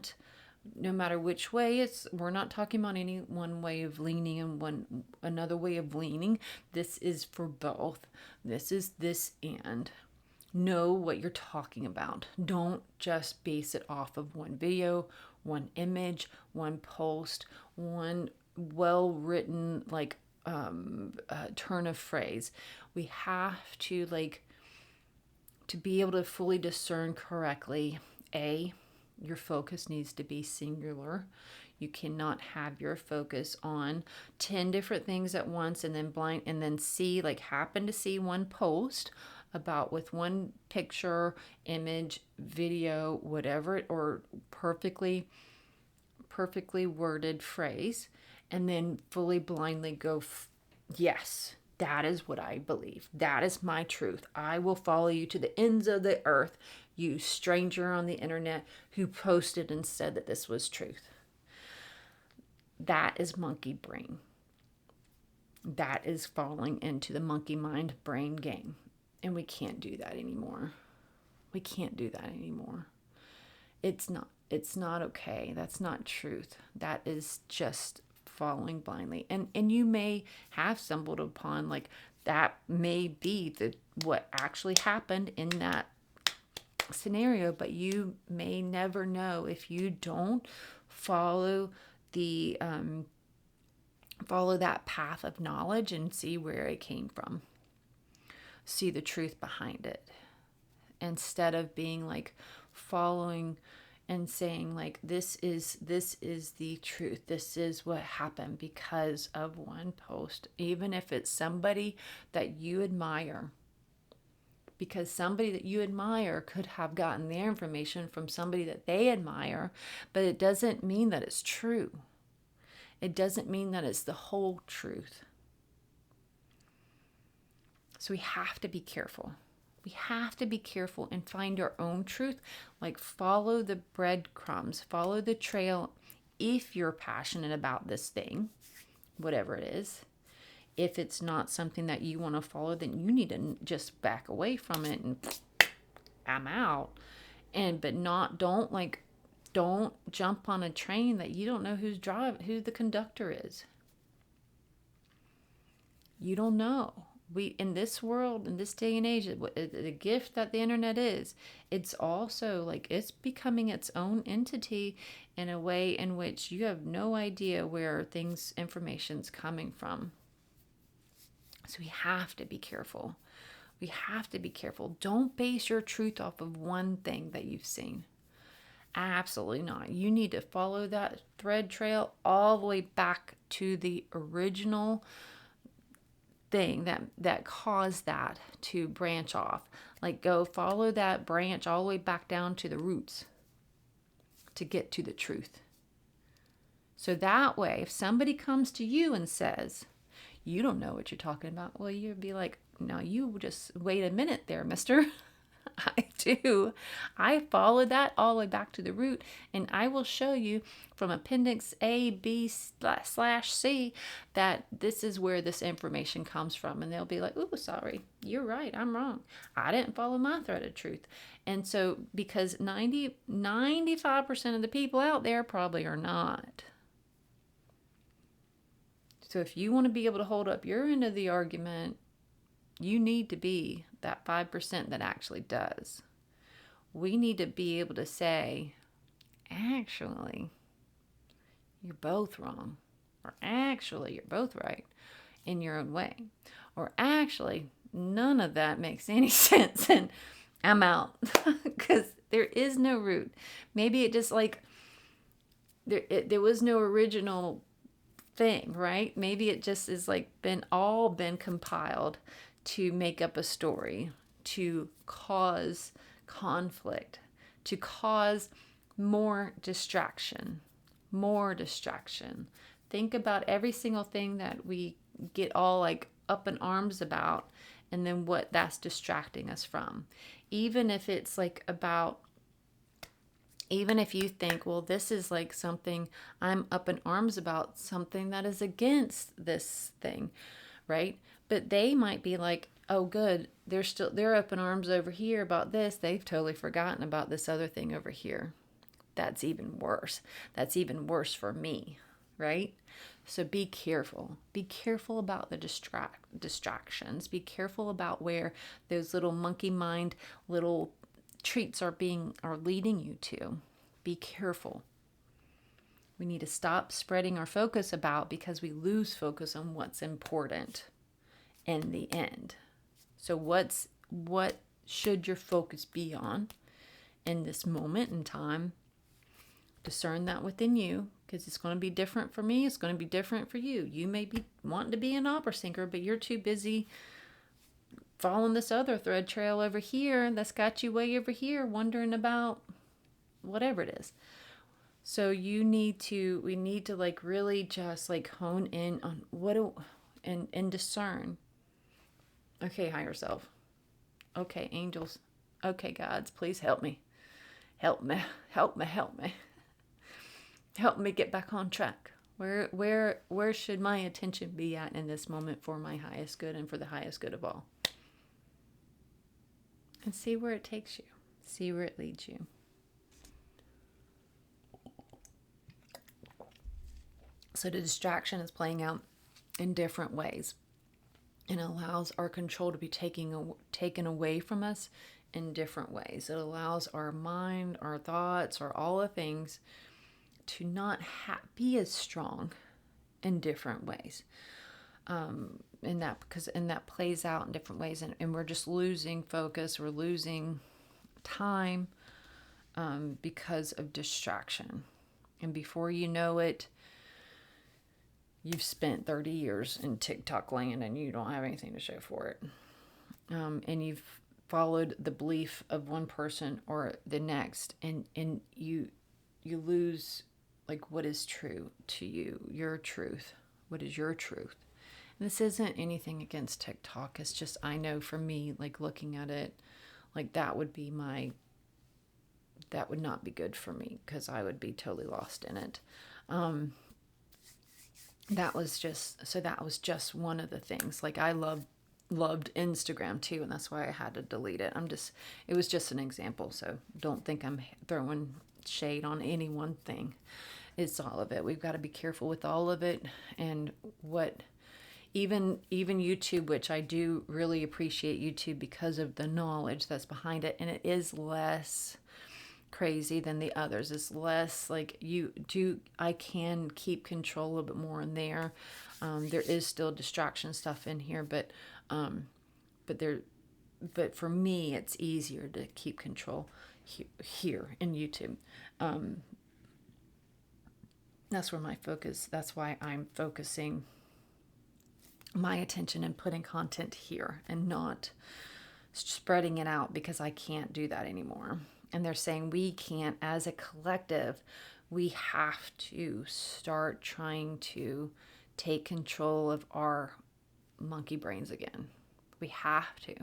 matter which way we're not talking about any one way of leaning and another way of leaning. This is for both. This is this, and know what you're talking about. Don't just base it off of one video, one image, one post, one well-written like turn of phrase. We have to to be able to fully discern correctly. Your focus needs to be singular. You cannot have your focus on 10 different things at once and then happen to see one post about with one picture, image, video, whatever, or perfectly worded phrase, and then fully blindly go, yes, That is what I believe. That is my truth. I will follow you to the ends of the earth, you stranger on the internet who posted and said that this was truth. That is monkey brain. That is falling into the monkey mind brain game. And we can't do that anymore. We can't do that anymore. It's not okay. That's not truth. That is just following blindly. And you may have stumbled upon, like, that may be what actually happened in that scenario, but you may never know if you don't follow that path of knowledge and see where it came from. See the truth behind it. Instead of being like following and saying like, this is the truth. This is what happened because of one post, even if it's somebody that you admire. Because somebody that you admire could have gotten their information from somebody that they admire, but it doesn't mean that it's true. It doesn't mean that it's the whole truth. So we have to be careful. We have to be careful and find our own truth. Like, follow the breadcrumbs, follow the trail if you're passionate about this thing, whatever it is. If it's not something that you want to follow, then you need to just back away from it and I'm out. Don't jump on a train that you don't know who the conductor is. You don't know. In this world, in this day and age, the gift that the internet is, it's also like, it's becoming its own entity in a way in which you have no idea where information's coming from. So we have to be careful. We have to be careful. Don't base your truth off of one thing that you've seen. Absolutely not. You need to follow that thread trail all the way back to the original thing that caused that to branch off. Like, go follow that branch all the way back down to the roots to get to the truth. So that way, if somebody comes to you and says, you don't know what you're talking about, well, you'd be like, no, you just wait a minute there, mister. I do. I follow that all the way back to the root, and I will show you from appendix A, B, /C that this is where this information comes from. And they'll be like, ooh, sorry, you're right, I'm wrong. I didn't follow my thread of truth. And so, because 95% of the people out there probably are not. So if you want to be able to hold up your end of the argument, you need to be that 5% that actually does. We need to be able to say, actually, you're both wrong. Or actually, you're both right in your own way. Or actually, none of that makes any sense and I'm out. Because there is no root. Maybe it just like, there was no original thing, right? Maybe it just is like been compiled to make up a story, to cause conflict, to cause more distraction. Think about every single thing that we get all like up in arms about, and then what that's distracting us from. Even if it's like about, even if you think, well, this is like something I'm up in arms about, something that is against this thing, right? But they might be like, oh, good, they're up in arms over here about this. They've totally forgotten about this other thing over here. That's even worse. That's even worse for me, right? So be careful. Be careful about the distractions. Be careful about where those little monkey mind little treats are leading you to. Be careful. We need to stop spreading our focus about, because we lose focus on what's important in the end. So what should your focus be on in this moment in time? Discern that within you, because it's going to be different for me. It's going to be different for you. You may be wanting to be an opera singer, but you're too busy following this other thread trail over here that's got you way over here wondering about whatever it is. So we need to like really just like hone in on and discern. Okay, higher self. Okay, angels. Okay, gods, please help me. Help me. Help me. Help me. Help me get back on track. Where should my attention be at in this moment for my highest good and for the highest good of all? And see where it takes you. See where it leads you. So the distraction is playing out in different ways. And allows our control to be taken away from us in different ways. It allows our mind, our thoughts, or all the things to not be as strong in different ways. And that plays out in different ways, and we're just losing focus, we're losing time because of distraction. And before you know it, you've spent 30 years in TikTok land and you don't have anything to show for it. And you've followed the belief of one person or the next, and you lose like what is true to you, your truth. What is your truth? And this isn't anything against TikTok. It's just, I know for me, like looking at it, like that would not be good for me because I would be totally lost in it. That was just one of the things. Like I loved Instagram too, and that's why I had to delete it. It was just an example, so don't think I'm throwing shade on any one thing. It's all of it. We've got to be careful with all of it. And even YouTube, which I do really appreciate YouTube because of the knowledge that's behind it, and it is less crazy than the others. It's less like I can keep control a little bit more in there. There is still distraction stuff in here, but for me it's easier to keep control here in YouTube. That's where my focus, that's why I'm focusing my attention and putting content here and not spreading it out, because I can't do that anymore. And they're saying we can't, as a collective, we have to start trying to take control of our monkey brains again. We have to.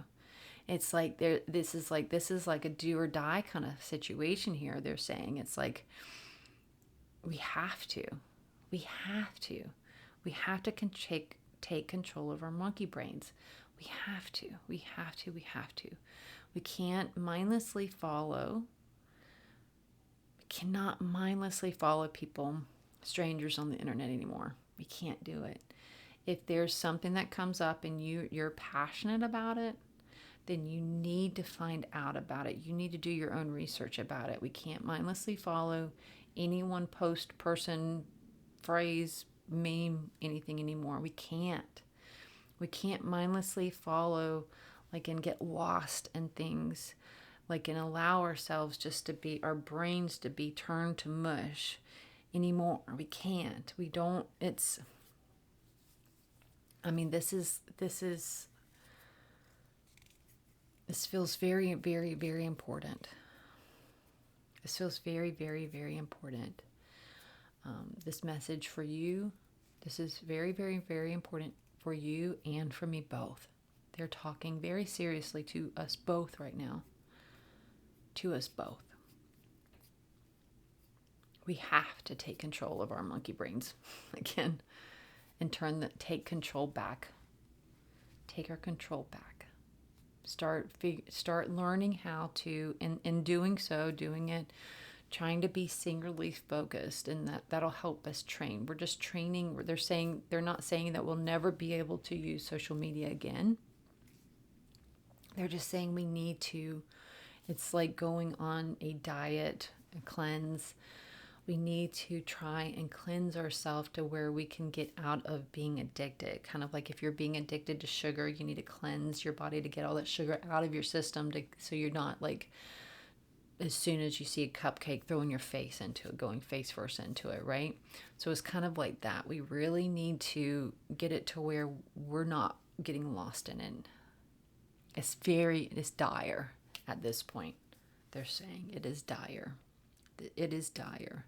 It's like this is like a do or die kind of situation here. They're saying it's like we have to take control of our monkey brains. We can't mindlessly follow. We cannot mindlessly follow people, strangers on the internet anymore. We can't do it. If there's something that comes up and you're passionate about it, then you need to find out about it. You need to do your own research about it. We can't mindlessly follow any one post, person, phrase, meme, anything anymore. We can't mindlessly follow and get lost in things, and allow ourselves just to be, our brains to be turned to mush anymore. We can't. We don't. This feels very, very, very important. This feels very, very, very important. This message for you, this is very, very, very important for you and for me both. They're talking very seriously to us both right now. To us both. We have to take control of our monkey brains again and take control back. Take our control back. Start learning how to, in doing so, trying to be singularly focused, and that'll help us train. We're just training. They're not saying that we'll never be able to use social media again. They're just saying we need to. It's like going on a diet, a cleanse. We need to try and cleanse ourselves to where we can get out of being addicted. Kind of like if you're being addicted to sugar, you need to cleanse your body to get all that sugar out of your system, so you're not as soon as you see a cupcake, throwing your face into it, going face first into it, right? So it's kind of like that. We really need to get it to where we're not getting lost in it. It's dire at this point. They're saying it is dire. It is dire.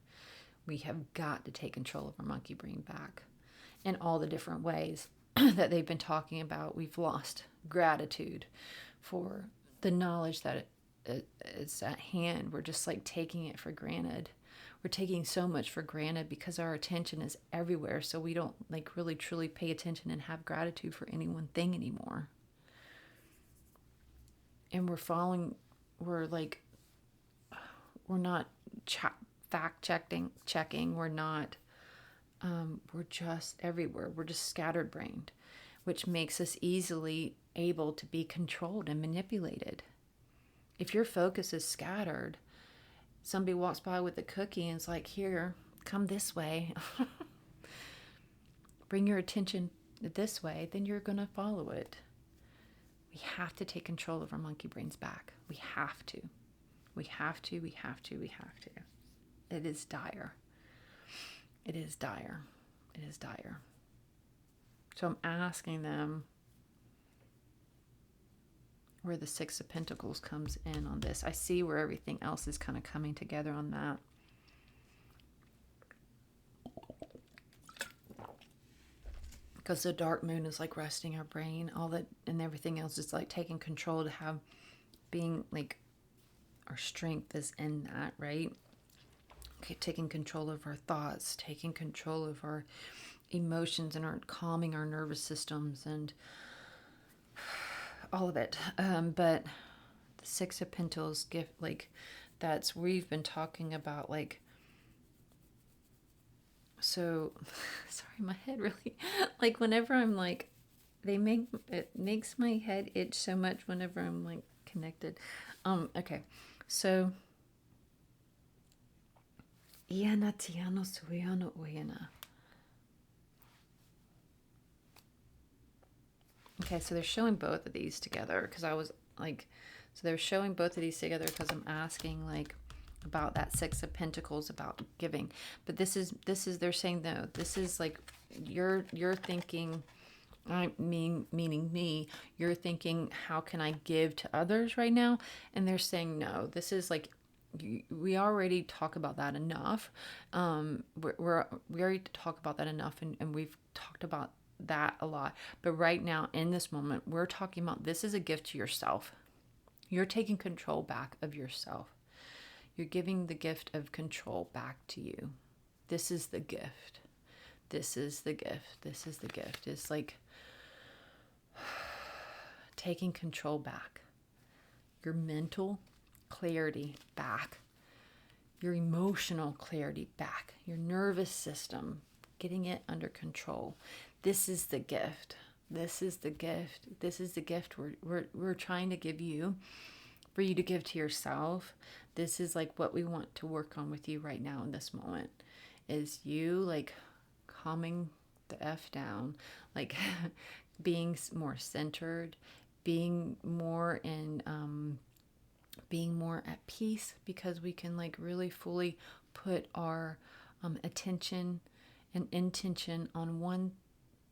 We have got to take control of our monkey brain back in all the different ways. that they've been talking about. We've lost gratitude for the knowledge that it's at hand. We're just like taking it for granted. We're taking so much for granted because our attention is everywhere. So we don't like really truly pay attention and have gratitude for any one thing anymore. And we're not fact checking. We're not, we're just everywhere. We're just scattered brained, which makes us easily able to be controlled and manipulated. If your focus is scattered, somebody walks by with a cookie and it's like, here, come this way. Bring your attention this way, then you're going to follow it. We have to take control of our monkey brains back. We have to. We have to. It is dire. It is dire. So I'm asking them where the Six of Pentacles comes in on this. I see where everything else is kind of coming together on that. Because the dark moon is like resting our brain, all that, and everything else is like taking control to have being like our strength is in that, right? Okay, taking control of our thoughts, taking control of our emotions and calming our nervous systems and all of it. But the Six of Pentacles gift, like that's we've been talking about, like, so sorry, my head really, like whenever I'm like, it makes my head itch so much whenever I'm like connected. Okay, so Iana Tiano Suyano Oyana. Okay, so they're showing both of these together because I was like, so they're showing both of these together because I'm asking like about that Six of Pentacles, about giving. But this is they're saying no, this is like you're thinking, meaning me, you're thinking, how can I give to others right now? And they're saying no, this is like, we already talk about that enough. We already talk about that enough, and we've talked about that a lot. But right now in this moment, we're talking about, this is a gift to yourself. You're taking control back of yourself. You're giving the gift of control back to you. This is the gift. This is the gift. This is the gift. It's like taking control back. Your mental clarity back. Your emotional clarity back. Your nervous system, getting it under control. This is the gift. This is the gift. This is the gift we're trying to give you, for you to give to yourself. This is like what we want to work on with you right now in this moment, is you like calming the F down, like being more centered, being more at peace, because we can like really fully put our attention and intention on one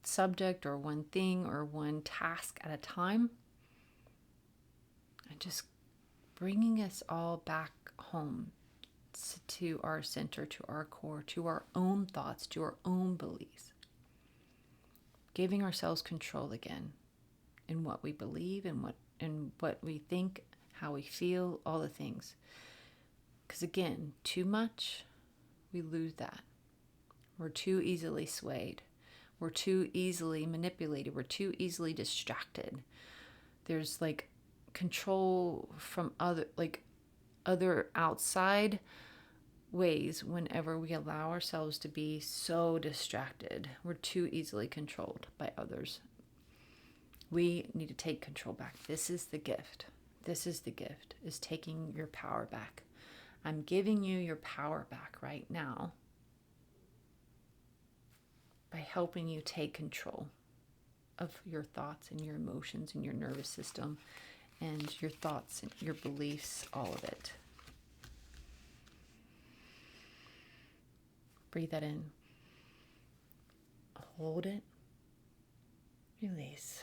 subject or one thing or one task at a time, and just bringing us all back home to our center, to our core, to our own thoughts, to our own beliefs, giving ourselves control again in what we believe and what we think, how we feel, all the things. Because again, too much, we lose that. We're too easily swayed. We're too easily manipulated. We're too easily distracted. There's like control from other outside ways. Whenever we allow ourselves to be so distracted, we're too easily controlled by others. We need to take control back. This is the gift. This is the gift, is taking your power back. I'm giving you your power back right now by helping you take control of your thoughts and your emotions and your nervous system and your thoughts and your beliefs, all of it. Breathe that in. Hold it. Release.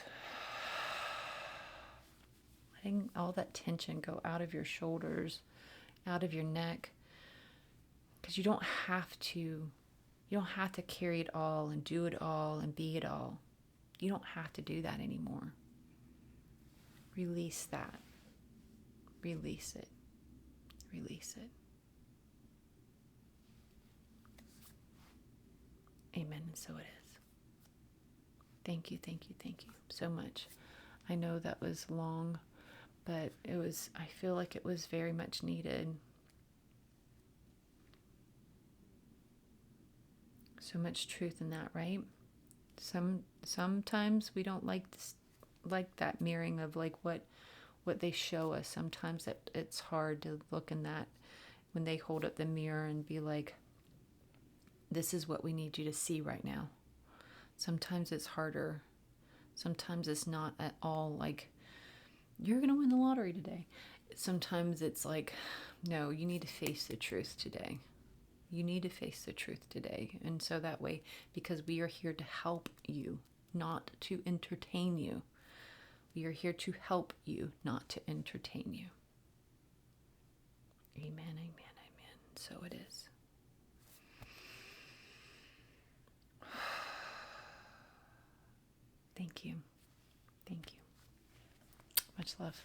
Letting all that tension go out of your shoulders, out of your neck, because you don't have to carry it all and do it all and be it all. You don't have to do that anymore. Release that. Release it. Release it. Amen. And so it is. Thank you, thank you, thank you so much. I know that was long, but I feel like it was very much needed. So much truth in that, right? Sometimes we don't like that mirroring of like what they show us. Sometimes it's hard to look in that when they hold up the mirror and be like, this is what we need you to see right now. Sometimes it's harder. Sometimes it's not at all like, you're going to win the lottery today. Sometimes it's like, no, you need to face the truth today. You need to face the truth today. And so that way, because we are here to help you, not to entertain you. We are here to help you, not to entertain you. Amen, amen, amen. So it is. Thank you. Thank you. Much love.